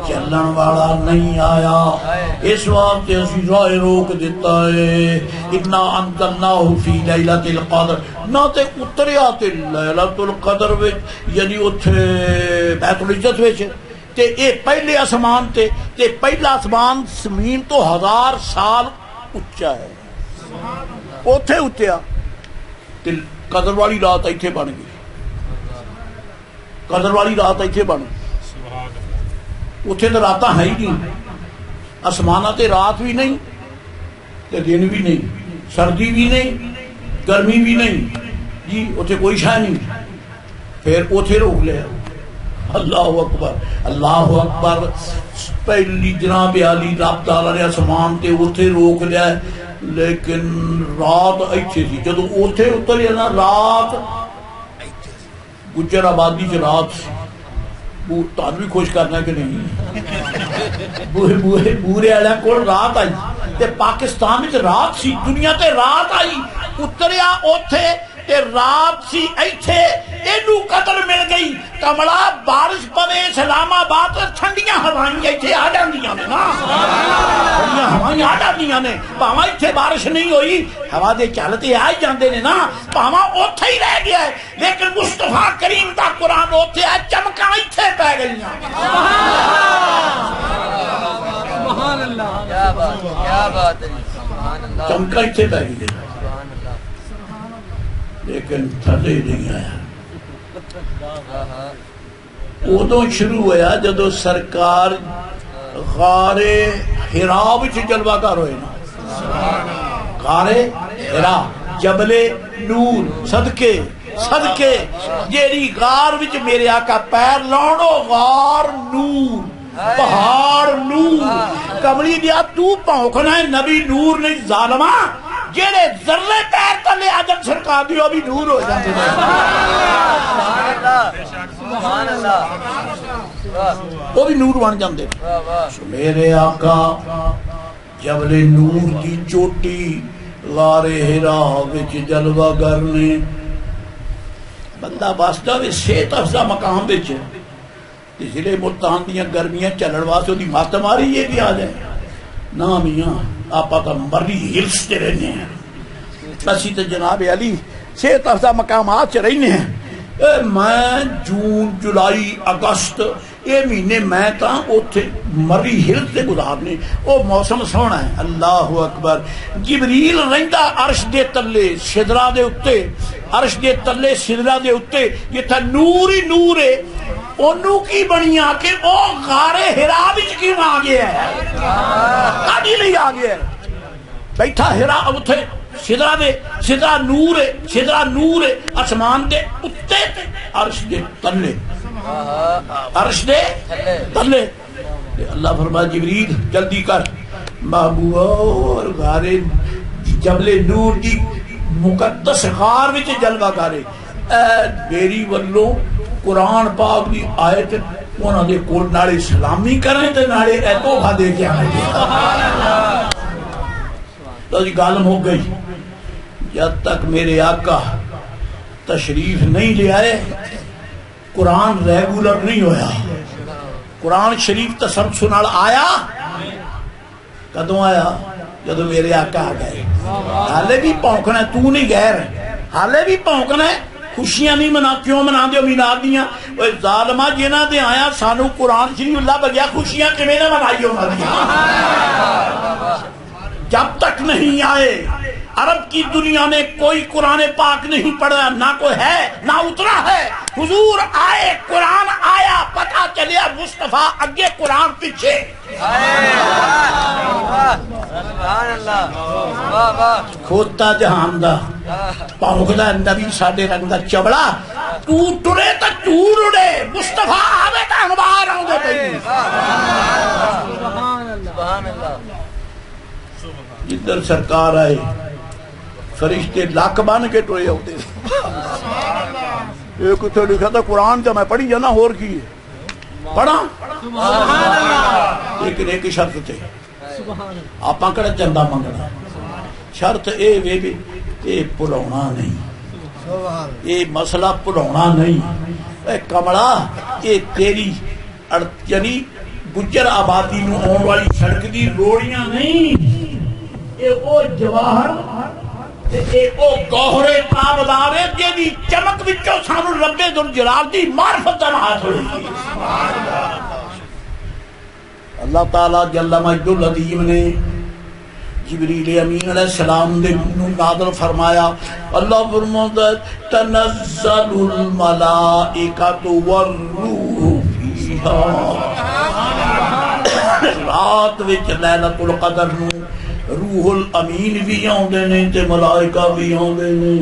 چلن والا نہیں آیا، اس واسطے اسی راہ روک دیتا ہے۔ انا انزلناہ فی لیلۃ القدر، نہ تے اتریا تے لیلۃ القدر وچ، یعنی اوتھے بیت العزت وچ، تے اے پہلے آسمان تے پہلا آسمان زمین تو 1000 سال اچا ہے، اوتھے اتیا تے قدر والی رات ایتھے بن گئی، قدر والی رات ایتھے بن گئی۔ اتھے تو راتاں ہے ہی نہیں، آسمانہ تے رات بھی نہیں تے دن بھی نہیں، سردی بھی نہیں گرمی بھی نہیں جی، اتھے کوئی شے نہیں، پھر اتھے روک لیا۔ اللہ اکبر، اللہ اکبر۔ پہلی جناب علی رب تعالی نے آسمان تے اتھے روک لیا، لیکن رات ایتھے سی۔ جدو اتھے اتریا نا رات گجر آبادی چ رات سی، تہن بھی خوش کرنا کہ نہیں بورے والے کول رات آئی تے پاکستان وچ رات سی دنیا تے رات آئی اتریا اوتھے تے رات سی ایتھے اینو قدر مل گئی کملا بارش پوے اسلام آباد ٹھنڈیاں ہوائیں ایتھے آ جاندیاں نے نا ٹھنڈیاں ہوائیں آ جاندیاں نے پاواں ایتھے بارش نہیں ہوئی ہوا دے چلتے آ جاندے نے نا پاواں اوتھے ہی رہ گیا ہے لیکن مصطفیٰ کریم دا قرآن اوتھے ہے چمکاں ایتھے پہ گئیاں سبحان اللہ کیا بات ہے سبحان اللہ چمکاں ایتھے پہ گئی لیکن تھلے نہیں آیا ادو شروع ہوا جدو سرکار غار حرا وچ جلوہ گر ہوئے نا غار حرا جبل نور صدقے صدقے جیڑی غار وچ میرے آقا پیر لاؤنو غار نور پہاڑ نور کملی دیا تو پہنکنا ہے نبی نور نہیں ظالمہ جیڑے ذرے پیر تلے آجن سرکار دیو بھی نور ہو جاتے ہیں سبحان اللہ وہ بھی نور بن جاندے میرے آقا جبل نور دی چوٹی غار حرا وچ جلوہ گر نے بندہ واسطہ وچ صحت افزا مقام وچ ضلع ملتان دیاں گرمیاں چلن واسطے دی مات ماری یہ بھی آ جائے نا میاں آپا کا مری ہلس تے رہنے ہیں اسی تے جناب علی صحت افزا مقامات چ رہنے ہیں میں جون جولائی اگست یہ مہینے میں تا اوتھے مری ہلس تے گزارنے او موسم سونا ہے اللہ اکبر جبریل رہندا عرش دے تلے سدرا دے اوتے عرش دے تلے سدرا دے اوتے جتھے نور ہی نور ہے انہوں کی بنیاں کہ او غار حرا وچ کیوں آ گیا ہے کدی نہیں آ گیا ہے بیٹھا حرا اوتھے سدرا نور ہے سدرا نور ہے آسمان دے اتے عرش دے تلے عرش دے تلے اللہ فرمایا جبریل جلدی کر محبوب اور غار جبل نور دی مقدس غار وچ جلوہ کرے اے میری ولوں قرآن پاک دی آیت انہاں دے کول نالے سلامی کریں تے نالے اے تحفہ دے کے آئیں گے تو جی گالم ہو گئی جب تک میرے آقا تشریف نہیں لے آئے قرآن ریگولر نہیں ہویا قرآن شریف تسلسل نال آیا کدوں آیا جدو میرے آقا آ گئے حالے بھی پونکنا ہے تو نہیں غیر حالے بھی پونکنا ہے خوشیاں نہیں منا کیوں منا دیو میلاد دیاں وہ ظالمہ جنہ دے آیا سانو قرآن شریف اللہ بگیا خوشیاں کیویں نہ منائی ہونا دیا جب تک نہیں آئے عرب کی دنیا میں کوئی قرآن پاک نہیں پڑھا نہ کوئی ہے نہ اترا ہے حضور آئے قرآن آیا پتہ چلیا مصطفیٰ اگے قرآن پیچھے کھوتا جہان دا پاؤکدا نبی ساڈے رنگ دا چبڑا تو ٹرے تا چور اڑے مصطفیٰ آوے تا انوار آؤں دے پئی سبحان اللہ جدھر سرکار آئے فرشتے لاکھ بان کے ٹوئے ہوتے ایک تو لکھا تھا قرآن کا میں پڑھی جانا اور کی پڑھا لیکن ایک شرط تھے آپ کڑا چندہ منگنا شرط اے وے بھی اے پڑھونا نہیں اے مسئلہ پڑھونا نہیں اے کمڑا اے تیری یعنی گجر آبادی نو آن والی سڑک دی روڑیاں نہیں اے او جواہر اے او گوہرے تابدار ہے جیدی چمک وچوں سانو رب ذوالجلال دی معرفت حاصل ہوئی اللہ تعالیٰ جل مجد العظیم نے جبریل امین علیہ السلام دے نازل فرمایا اللہ فرماتا تنزل الملائکۃ والروح فیہا رات وچ لیلۃ القدر نو روح الامین بھی آندے نے تے ملائکہ بھی آندے نے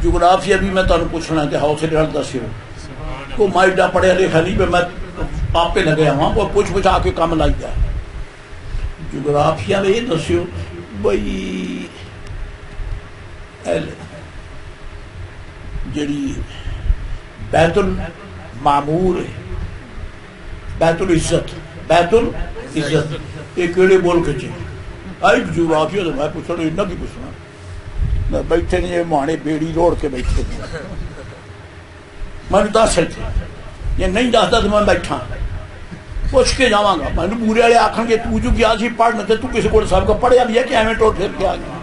جغرافیہ بھی میں تانوں پوچھنا کہ حوصلے نال دسیو کو مائڈا پڑھیا لکھا نہیں پہ میں آپ پہ لگے ہوں وہ پوچھ آ کے کام لائی جائے جغرافیہ میں یہ دسیو بھئی جڑی بیت المعمور ہے، بیت العزت، بیت العزت یہ کیڑے بول کے چاہیے آئی جغرافیہ تو میں پوچھنا انہیں کی پوچھنا میں بیٹھے نہیں یہ مانے بیڑی روڑ کے بیٹھے میں دس تھے یہ نہیں دستا تو میں بیٹھا پوچھ کے جاواں گا میں پورے والے آکھن گے تو جو گیا سی پڑھنا تے تو کسی کو صاحب کا پڑھیا بھی ہے کہ ایویں ٹوٹ پھر کے آ گیا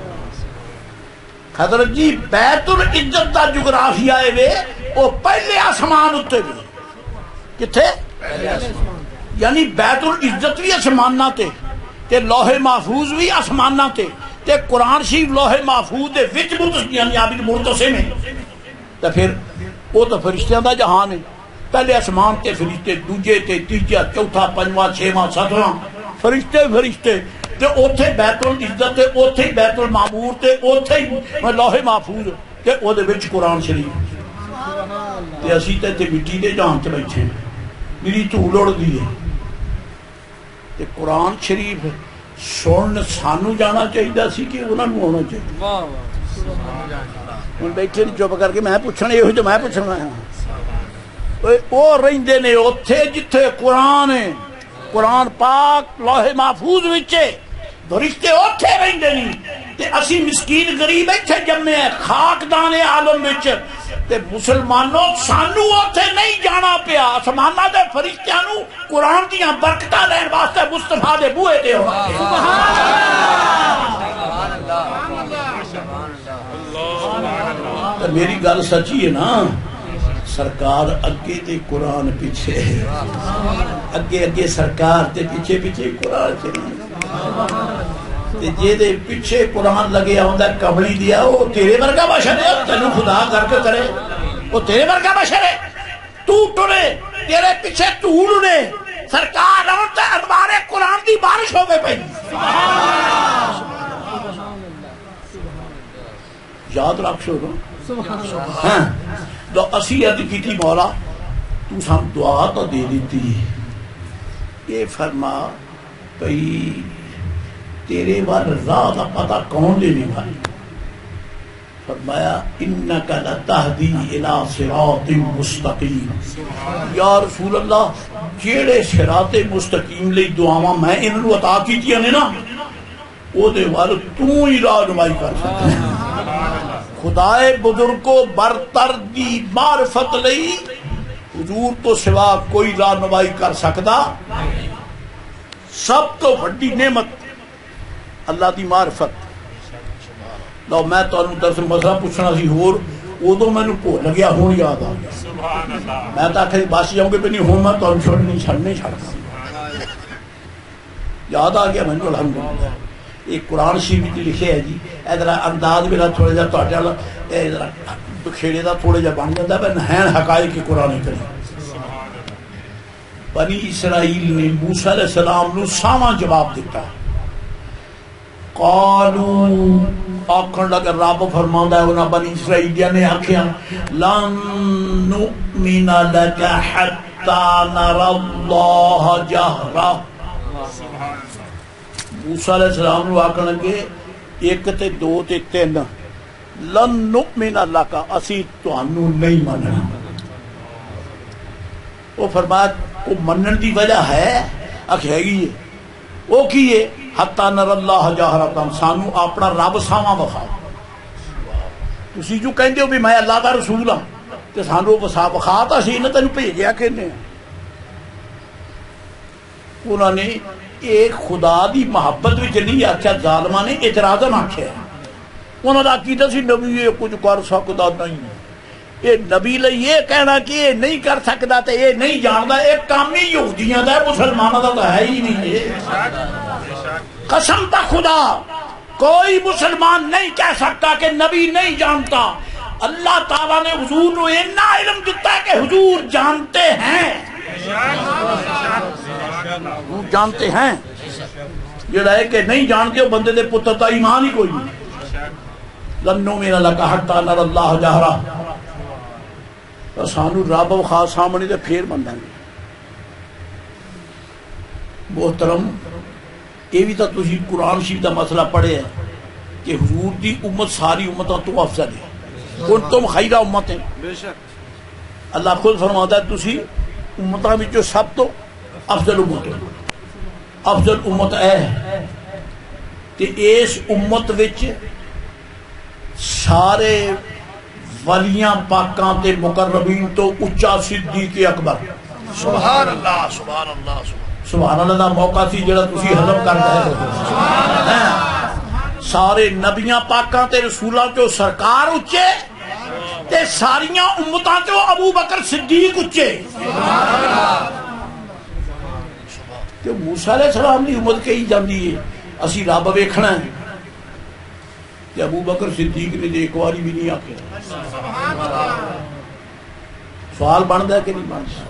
حضرت جی بیت العزت دا جغرافیہ ہے وے وہ پہلے آسمان اتے بھی کتھے یعنی بیت العزت بھی آسمانہ تے لوح محفوظ بھی آسمانہ تے قرآن شریف لوح محفوظ دے وچ یعنی عابد مرتصم ہے تے پھر وہ تو فرشتیاں دا جہان ہے پہلے آسمان تے فرشتے دوجے تے تیجا چوتھا پنجواں چھواں ستواں فرشتے فرشتے تے اوتھے بیت العزت تے اوتھے بیت المعمور تے اوتھے لوح محفوظ تے او دے وچ قرآن شریف تے اسی تے مٹی دے جہان تے بیٹھے میری دھول اڑ دی ہے تے قرآن شریف سن سانو جانا چاہیے سی کہ انہاں نوں ہونا چاہیے ہن بیٹھے چپ کر کے میں پوچھنا یہ جو میں پوچھنا ہے وہ رہندے نے اوتھے جتھے قرآن ہے قرآن پاک لوح محفوظ وچ فرشتے اوتھے رہندے نہیں تے اسی مسکین غریب ایتھے جمے ہیں خاکدان عالم وچ تے مسلمانوں سانو اوتھے نہیں جانا پیا آسماناں دے فرشتیاں نوں قرآن دیاں برکتاں لین واسطے مصطفیٰ دے بوئے تے ہونا تے میری گل سچی ہے نا سرکار اگے تے قرآن پیچھے اگے اگے سرکار تے پیچھے پیچھے قرآن چلے جے دے پیچھے قرآن لگے ہوندا کبڑی دیا وہ تیرے ورگا بشر ہے تینوں خدا کر کے کرے وہ تیرے ورگا بشر ہے تو ٹرے تیرے پیچھے دھول اڑے سرکار آن تے انوار قرآن دی بارش ہوے پئی یاد رکھ سو ہاں تو اسی عرض کی تھی مولا تو سام دعا تو دے دیتی یہ فرما پئی تیرے بار راہ دا پتہ کون دینے والی فرمایا انکا لتہدی الی صراط مستقیم یا رسول اللہ جیڑے صراط مستقیم لئی دعاواں میں انہوں عطا کیتیاں نے نا وہ دے وال تو ہی راہ نمائی کر سکتے خدائے بزرگ کو برتر دی معرفت لئی حضور تو سوا کوئی راہ نمائی کر سکتا سب تو بڑی نعمت اللہ دی معرفت لو میں تو درس مسئلہ پوچھنا سی ہور ادو میں بھول لگیا ہوں یاد آ گیا میں تو آخر بس جاؤں گے پہ نہیں ہوں میں تو چھوڑنے چھڑتا یاد آ گیا میں نے الحمدللہ ایک قرآن شریف لکھے ہے جی ادھر انداز میرا تھوڑا جا تھوڑے والا بکھیڑے دا تھوڑا جا بن جاتا ہے پر ہیں حقائق کی قرآن کریم بنی اسرائیل نے موسیٰ علیہ السلام نو ساواں جواب دیتا قالوا آکھن لگا رب فرماندا ہے انہاں بنی اسرائیلیاں نے آکھیا لن نؤمن لک حتی نری اللہ جہرا موسیٰ علیہ السلام نے آکھن لگے ایک تے دو تے تین لن نؤمن لک اسی تانوں نہیں مننا وہ فرمایا وہ منن دی وجہ ہے آکھے گی وہ کی ہے حتی نر اللہ جہرتاً سانو اپنا رب ساواں بخاؤ تسی جو کہندے ہو بھی میں اللہ دا رسول ہاں تے سانو وسا بخاتا سی نہ تینوں بھیجیا کہنے انہوں نے ایک خدا دی محبت وچ نہیں آکھیا ظالماں نے اعتراضاً آکھیا انہوں نے عقیدہ سی نبی یہ کچھ کر سکتا نہیں یہ نبی لئی یہ کہنا کہ یہ نہیں کر سکتا تے یہ نہیں جاندا ایک کام ہی یہودیاں دا مسلماناں دا تو ہے ہی نہیں قسم تا خدا کوئی مسلمان نہیں کہہ سکتا کہ نبی نہیں جانتا اللہ تعالیٰ نے حضور کو اتنا علم دیتا ہے کہ حضور جانتے ہیں جانتے ہیں جڑا ہے کہ نہیں جانتے ہو بندے دے پتر تا ایمان ہی کوئی نہیں لنو میرا لکا حتی نر اللہ جہرا سانو رب خاص سامنے تے پھر بندہ گے محترم یہ بھی تو تسی قرآن شریف دا مسئلہ پڑھے ہے کہ حضور دی امت ساری امتوں تو افضل ہے کن تم خیرہ امت ہیں اللہ خود فرماتا ہے تسی امتاں وچوں سب تو افضل امت ہو، افضل امت ہے تے اس امت وچ سارے ولیاں پاکاں تے مقربین تو اچا صدیق اکبر سبحان اللہ سبحان اللہ سبحان اللہ دا موقع سی جڑا تسی ہضم کر گئے سارے نبیاں پاکاں تے رسولاں چوں سرکار اچے تے ساریاں امتاں چوں ابو بکر صدیق اچے کہ موسیٰ علیہ السلام دی امت کہی جاندی ہے اسی رب ویکھنا ہے کہ ابو بکر صدیق نے ایک واری بھی نہیں آکھیا سوال بندا ہے کہ نہیں بندا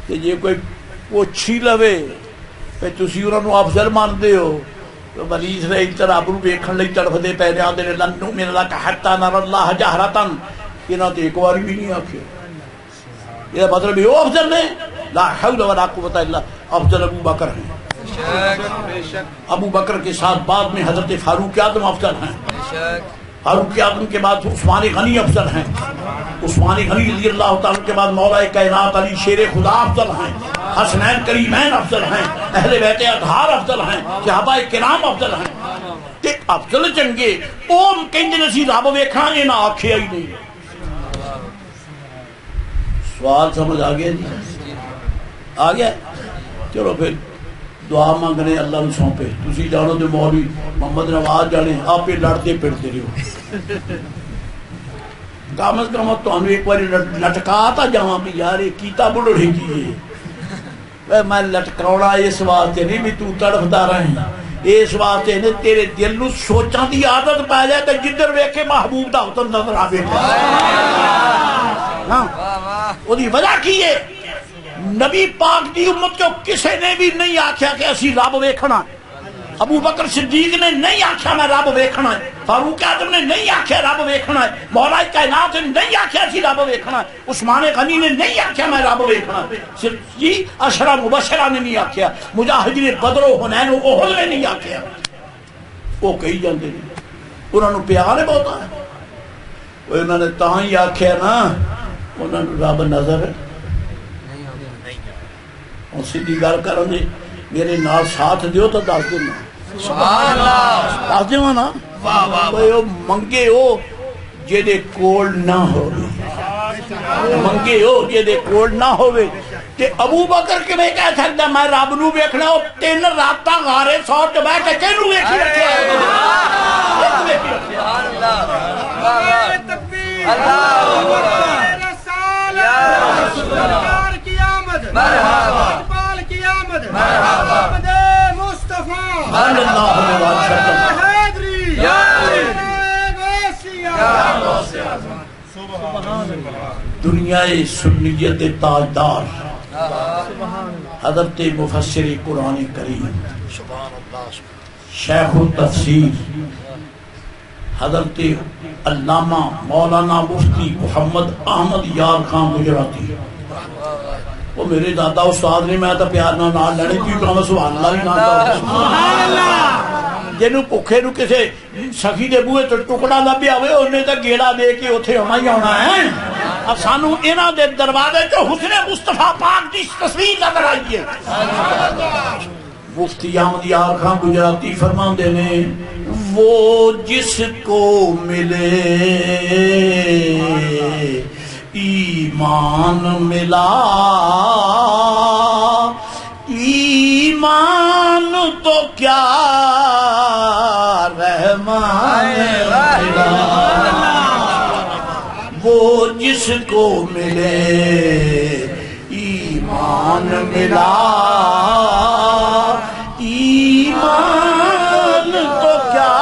کہ جے کوئی پوچھی لوے کہ تسی انہاں نوں افضل مانتے ہو بنی اسرائیل تے رب نوں ویکھن لئی تڑفدے پے نے آندے نے لن نؤمن لک حتی نری اللہ جہرۃ انہاں تے ایک واری بھی نہیں آکھیا یہ مطلب یہ افضل نے لا حول ولا قوت الا افضل ابو بکر ہیں ابو بکر کے ساتھ بعد میں حضرت فاروق اعظم افضل ہیں فاروق اعظم کے بعد عثمان غنی افضل ہیں عثمان غنی رضی اللہ تعالیٰ کے بعد مولا کائنات علی شیر خدا افضل ہیں حسنین کریمین افضل ہیں اہل بیت اطہار افضل ہیں صحابہ کرام افضل ہیں کہ افضل چنگے او کہندے نے سی رب ویکھاں انہاں آکھیا ہی نہیں سوال سمجھ آ گیا جی آ گیا چلو پھر دعا مانگنے اللہ نے سونپے تسی جانو تو مولوی محمد نواز جانے آپ ہی لڑتے پھرتے رہو کم از کم تو ایک بار لٹکا تا جاواں بھی یار یہ کیتا بڑھڑے کیے میں لٹکاؤنا اس واسطے نہیں بھی تو تڑفدا رہے اس واسطے نے تیرے دل نو سوچاں دی عادت پا جائے تو جدھر ویکھے محبوب دا اتر نظر آوے وہی وجہ کی ہے نبی پاک دی امت کو کسے نے بھی نہیں آکھیا کہ اسی رب ویکھنا ابو بکر صدیق نے نہیں آکھیا میں رب ویکھنا ہے فاروق اعظم نے نہیں آکھیا رب ویکھنا ہے مولا کائنات نے نہیں آکھیا اسی رب ویکھنا ہے عثمان غنی نے نہیں آکھیا میں رب ویکھنا ہے جی عشرہ مبشرہ نے نہیں آکھیا مجاہدین بدر و حنین و احد نے نہیں آکھیا وہ کہی جاندے نے انہاں نوں پیار ہے بہت ہے انہوں نے تاں ہی آکھیا نا انہوں نے رب نظر اور سیدھی گل کرو جی میرے نال ساتھ دیو تو دس دینا دس دیو نا منگے ہو جے کول نہ ہو منگے ہو جے کول نہ ہوئے تے ابو بکر کے میں کہہ سکتا میں رب نو ویکھنا او 3 راتاں غارے سوت تے بیٹھ کے کینوں ویکھی رکھیا اقبال کی آمد محمد مصطفیٰ صلی اللہ علیہ وسلم دنیا سنیت تاجدار حضرت مفسر قرآن کریم شیخ التفسیر حضرت علامہ مولانا مفتی محمد احمد یار خان گجراتی وہ میرے دادا استاد نے میں تو پیار نال لڑی تھی کہاں سبحان اللہ بھی نال جنوں بھوکے نو کسے سخی دے بوئے تو ٹکڑا لبیا ہوئے انہیں تو گیڑا دے کے اوتھے ہونا ہی ہونا ہے اب سانو انہاں دے دروازے چ حسن مصطفیٰ پاک دی تصویر نظر آئی ہے مفتی احمد یار خان گجراتی فرماندے نے وہ جس کو ملے ایمان ملا ایمان تو کیا رحمان ملا وہ جس کو ملے ایمان ملا ایمان تو کیا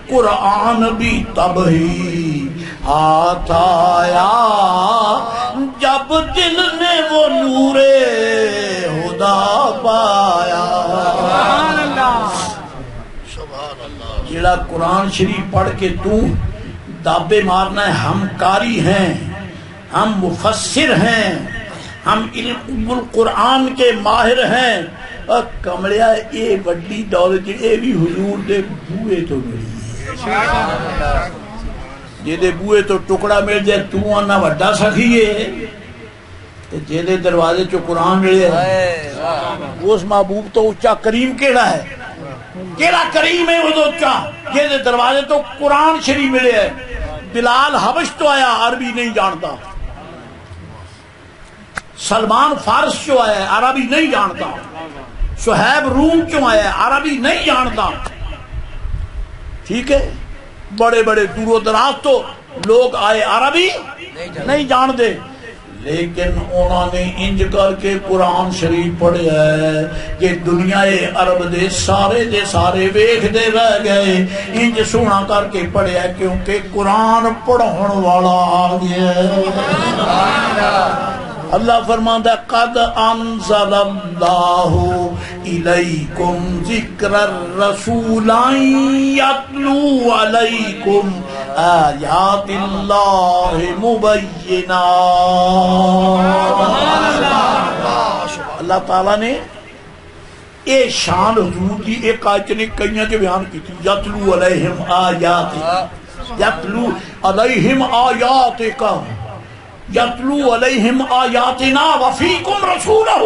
قرآن بھی تب ہی ہاتھ آیا جب دل نے وہ نور خدا پایا جڑا قرآن شریف پڑھ کے تو دابے مارنا ہے ہم کاری ہیں ہم مفسر ہیں ہم علم القرآن کے ماہر ہیں کمڑیا اے وڈی دولت اے بھی حضور دے بوئے تو ملی جیدے بوئے تو ٹکڑا مل جائے تو آنا وڈا سخی ہے، جیدے دروازے چو قرآن ملے اس محبوب تو اچھا کریم کیڑا ہے، کیڑا کریم ہے وہ تو اچھا جیدے دروازے تو قرآن شریف ملے ہے۔ بلال حبش تو آیا عربی نہیں جانتا، سلمان فارس جو آیا عربی نہیں جانتا، شہیب روم چوں آیا عربی نہیں جانتا، ٹھیک ہے، بڑے بڑے دور و دراز تو لوگ آئے عربی نہیں جانتے، لیکن انہوں نے انج کر کے قرآن شریف پڑھے ہے کہ دنیا عرب دے سارے ویکھ دے رہ گئے، انج سونا کر کے پڑھے ہے کیونکہ قرآن پڑھن والا آ گیا ہے۔ اللہ فرماتا ہے قد انزل اللہ الیکم ذکر الرسول یتلو علیکم آیات اللہ مبینات۔ اللہ تعالیٰ نے اے شان حضور کی ایک آیت نے کئیاں کے بیان کی تھی، یتلو علیہم آیات، یتلو علیہم آیات کا یتلو علیہم آیاتنا وفیکم رسولہ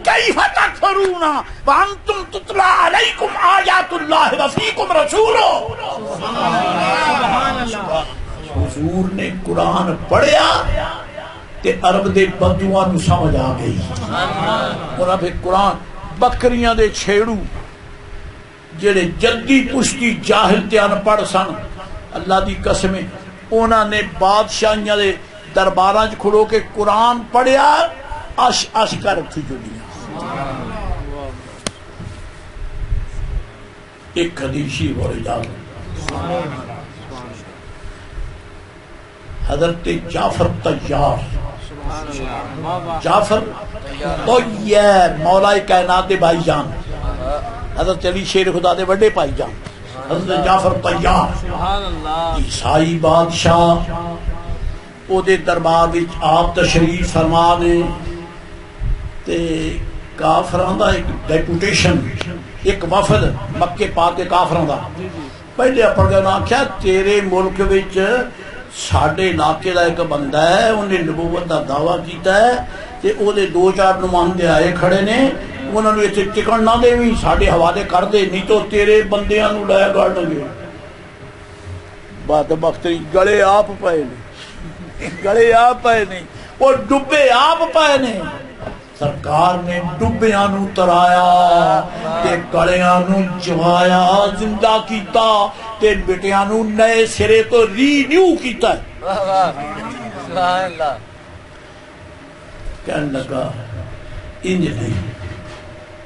کیف تکفرون وانتم تتلا علیکم آیات اللہ وفیکم رسولہ۔ حضور نے قرآن پڑھیا تے عرب دے بدوان نو سمجھ آ گئی، انہاں پھر قرآن بکریاں دے چھیڑو جڑے جدی پشتی جاہل تے ان پڑھ سن، اللہ دی قسمیں انہاں نے بادشاہیاں دے درباراں چ کھڑو کے قرآن پڑھیا، اش اش کر رکھی جڑیاں۔ ایک حدیثی اور اجازت، حضرت جعفر طیار، جعفر طیار مولا کائنات دے بھائی جان، حضرت علی شیر خدا دے بڑے بھائی جان، حضرت جعفر طیار عیسائی بادشاہ او دے دربار وچ آپ تشریف فرما نے تے کافراں دا ایک ڈیپوٹیشن، ایک وفد مکے پاک کے کافراں دا پہلے اپڑ گئے، آکھیا تیرے ملک وچ ساڈے علاقے دا ایک بندہ ہے، انہیں نبوت دا دعویٰ کیتا ہے تے او دے دو چار نمائندے آئے کھڑے نے، انہوں نے اتنے ٹکن نہ دے بھی ساڈے حوالے کر دے نہیں تو تیرے بندیاں نو لے گڑ گے۔ بات بختری گلے آپ پائے نے، گڑے آپ پائے نہیں اور ڈبے آپ پائے نہیں، سرکار نے ڈبیاں نو ترایا تے گڑیاں نو جوایا، زندہ کیتا تے بیٹیاں نو نئے سرے تو ری نیو کیتا ہے۔ سبحان اللہ۔ کہنے لگا انج نہیں،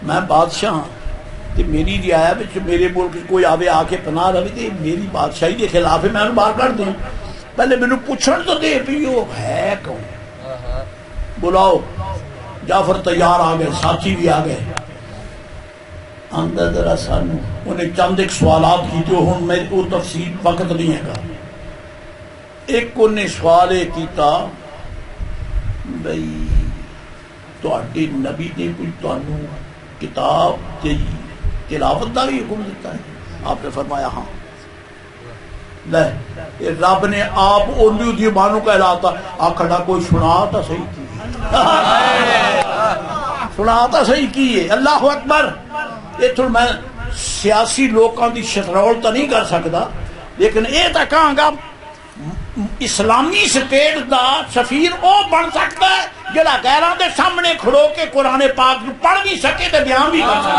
میں بادشاہ ہاں تے میری رعایا وچ میرے ملک کوئی آوے آ کے پناہ رہے تے میری بادشاہی کے خلاف ہے، میں انہوں باہر کر دوں، پہلے میں نے پوچھن تو دے بھی وہ ہے کون، بلاؤ۔ جعفر طیار آ گئے، ساتھی بھی آ گئے، اندر ذرا سانو انہیں چند ایک سوالات کی جو ہوں میں وہ تفصیل وقت نہیں ہے گا۔ ایک انہیں سوال کیتا بھئی تواڈے نبی نے کوئی تانوں کتاب دی تلاوت دا بھی حکم دیتا ہے؟ آپ نے فرمایا ہاں۔ لے رب نے آپ اندھی زبانوں کا علاقہ آکھڑا کوئی سنا تا صحیح کی، سنا تا صحیح کی ہے۔ اللہ اکبر۔ یہ تھوڑا میں سیاسی لوکاں دی شترول تو نہیں کر سکتا، لیکن یہ تو کہاں گا اسلامی سٹیٹ دا سفیر او بن سکتا ہے جڑا غیراں دے سامنے کھڑو کے قرآن پاک پڑھ بھی سکے تے بیان بھی کر سکے،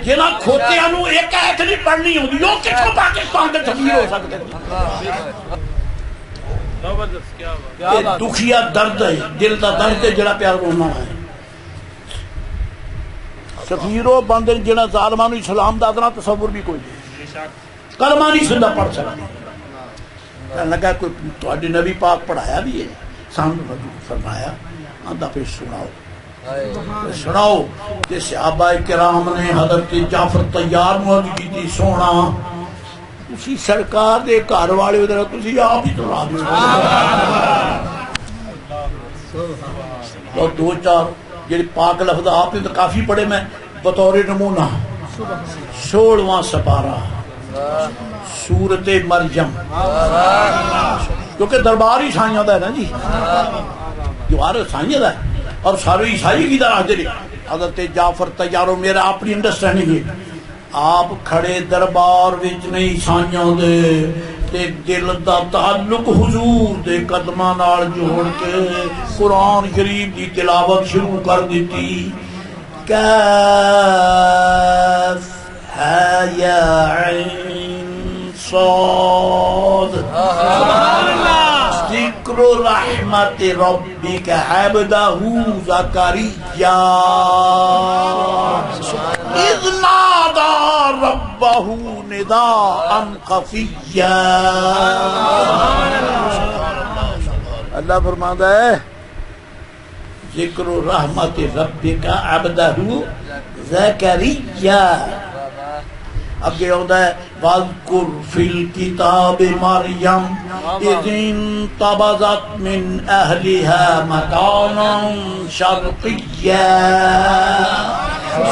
جنہاں کھوتیاں نو ایک آیت نہیں پڑھنی ہوندی وہ کتھوں پاکستان دے سفیر ہو سکتے؟ یہ دکھیا درد ہے، دل دا درد ہے جڑا پیار رونا ہے۔ سفیروں بندے جنہاں ظالماں نو اسلام دا اتنا تصور بھی کوئی نہیں، کلمہ نہیں سندا پڑھ سکتا۔ کہنے لگا کوئی تواڈے نبی پاک پڑھایا بھی ہے؟ سامنے فرمایا آندا پھر سناؤ، سناؤ۔ کہ صحابہ کرام نے حضرت جعفر طیار موجود کی تھی، سونا اسی سرکار دے گھر والے ادھر تسی آپ ہی تو لا دو چار جڑے پاک لفظ آپ نے تو کافی پڑھے، میں بطور نمونہ 16واں سپارہ سورت مریم، کیونکہ دربار عیسائیوں کا ہے نا جی، جو ہر عیسائیوں کا ہے اور سارے عیسائی کی طرح دے حضرت جعفر تیارو میرا اپنی انڈرسٹینڈنگ ہے، آپ کھڑے دربار وچ نہیں عیسائیوں دے تے دل دا تعلق حضور دے قدماں نال جوڑ کے قرآن شریف دی تلاوت شروع کر دیتی. کیف ہے یا عین صاد ذکر رحمت ربک عبدہ زکریا اذ نادى ربه نداء خفيا. اللہ فرماتا ہے ذکر رحمت ربک عبدہ زکریا. اگے ہوتا ہے واذکر فی الکتاب مریم اذ انتبذت من اہلها مکانا شرقیا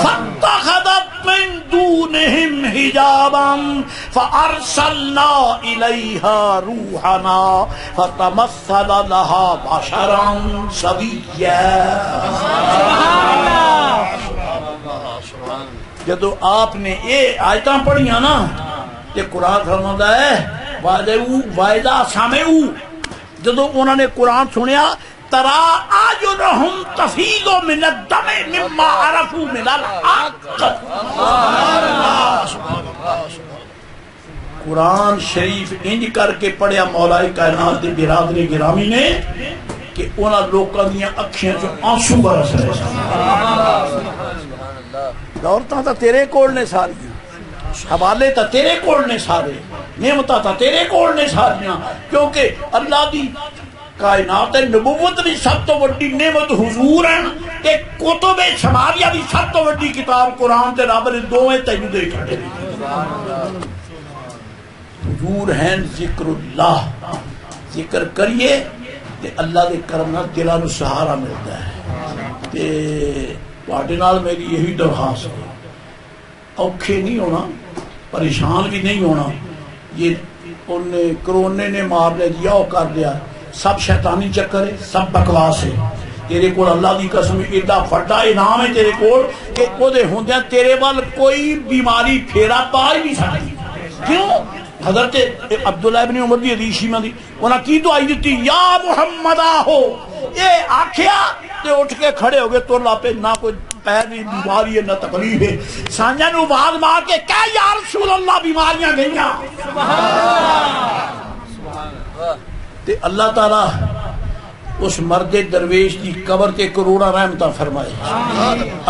فاتخذت من دونهم حجابا فارسلنا الیہا روحنا فتمثل لها بشرا سویا. جدو آپ نے یہ آیتاں پڑھیاں نا تے قرآن فرماتا ہے وَإِذَا سَمِعُوا، جدو انہوں نے قرآن سنیا ترا اعینہم تفیض من الدم مما عرفوا من الحق. قرآن شریف انج کر کے پڑھیا مولا کائنات دی برادری گرامی نے کہ انہاں لوکاں دیاں اکھیاں چوں آنسو برس رہے سن. دولتاں تا تیرے کول نے ساری، حوالے تا تیرے کول نے سارے، نعمتاں تا تیرے کول نے ساریاں، کیونکہ اللہ دی کائنات نبوت دی سب تو بڑی نعمت حضور ہیں کہ کتب شمالیہ دی سب تو بڑی کتاب قرآن تے رب نے دوویں تینوں دے کھڑے. حضور ہیں ذکر اللہ، ذکر کریے تے اللہ دے کرم نال دلاں نوں سہارا ملدا ہے. تے تواڈے نال میری یہی درخواست ہے، اوکھے نہیں ہونا، پریشان بھی نہیں ہونا. یہ انہیں کرونے نے مار لے دیا وہ کر دیا، سب شیطانی چکر ہے، سب بکواس ہے. تیرے کول اللہ دی قسم ایڈا بڑا انعام ہے تیرے کول کہ او دے ہوندیاں تیرے وال کوئی بیماری پھیرا پا ہی نہیں سکتی. کیوں؟ حضرت عبداللہ ابن عمر دی حدیث میں دی انہاں کی دعائی دیتی یا محمد آہو، یہ آکھیا تے اٹھ کے کھڑے ہو گئے تو اللہ پہ نہ کوئی پیر نہیں بیماری ہے نہ تکلیف ہے. سانجا نو باز مار کے کہا یا رسول اللہ بیماریاں گئیاں. تے اللہ تعالیٰ اس مرد درویش دی قبر تے کروڑا رحمتہ فرمائے.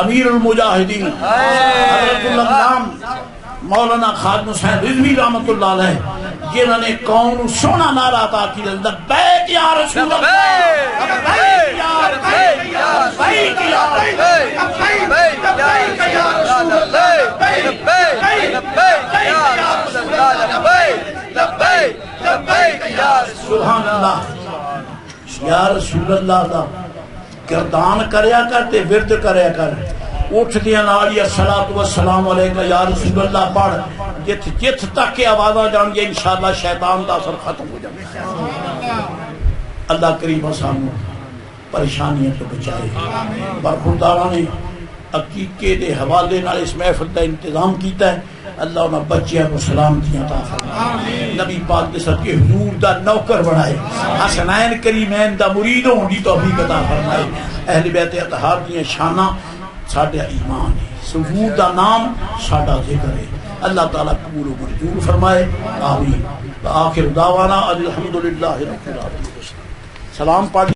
امیر المجاہدین حضرت اللہ مولانا خادم حسین رضوی رحمت اللہ علیہ جنہوں نے قوم سونا نعرہ عطا کی لبیک یا رسول اللہ، لبیک یا رسول اللہ، لبیک یا رسول اللہ، سبحان اللہ. یا رسول اللہ دا گردان کریا کرتے ورد کریا کر، اٹھ دیا نال یا صلاۃ و سلام علیکہ یا رسول اللہ پڑھ، جت جت تک کے آوازاں جان گے انشاءاللہ شیطان دا اثر ختم ہو جائے. اللہ کریم سانو پریشانیاں تو بچائے. برخورداراں نے عقیقے دے حوالے نال اس محفل دا انتظام کیتا ہے. اللہ انہاں بچیاں کو سلامتیاں عطا فرمائے، نبی پاک کے صدقے حضور دا نوکر بنائے، حسنین کریمین دا مرید ہون دی توفیق عطا فرمائے. اہل بیت اطہار دی شاناں ساڈا ایمان ہے، حضور دا نام ساڈا ذکر ہے. اللہ تعالیٰ قبول و منظور فرمائے. آمین. آخر دعوانا الحمدللہ رب العالمین. سلام پڑھ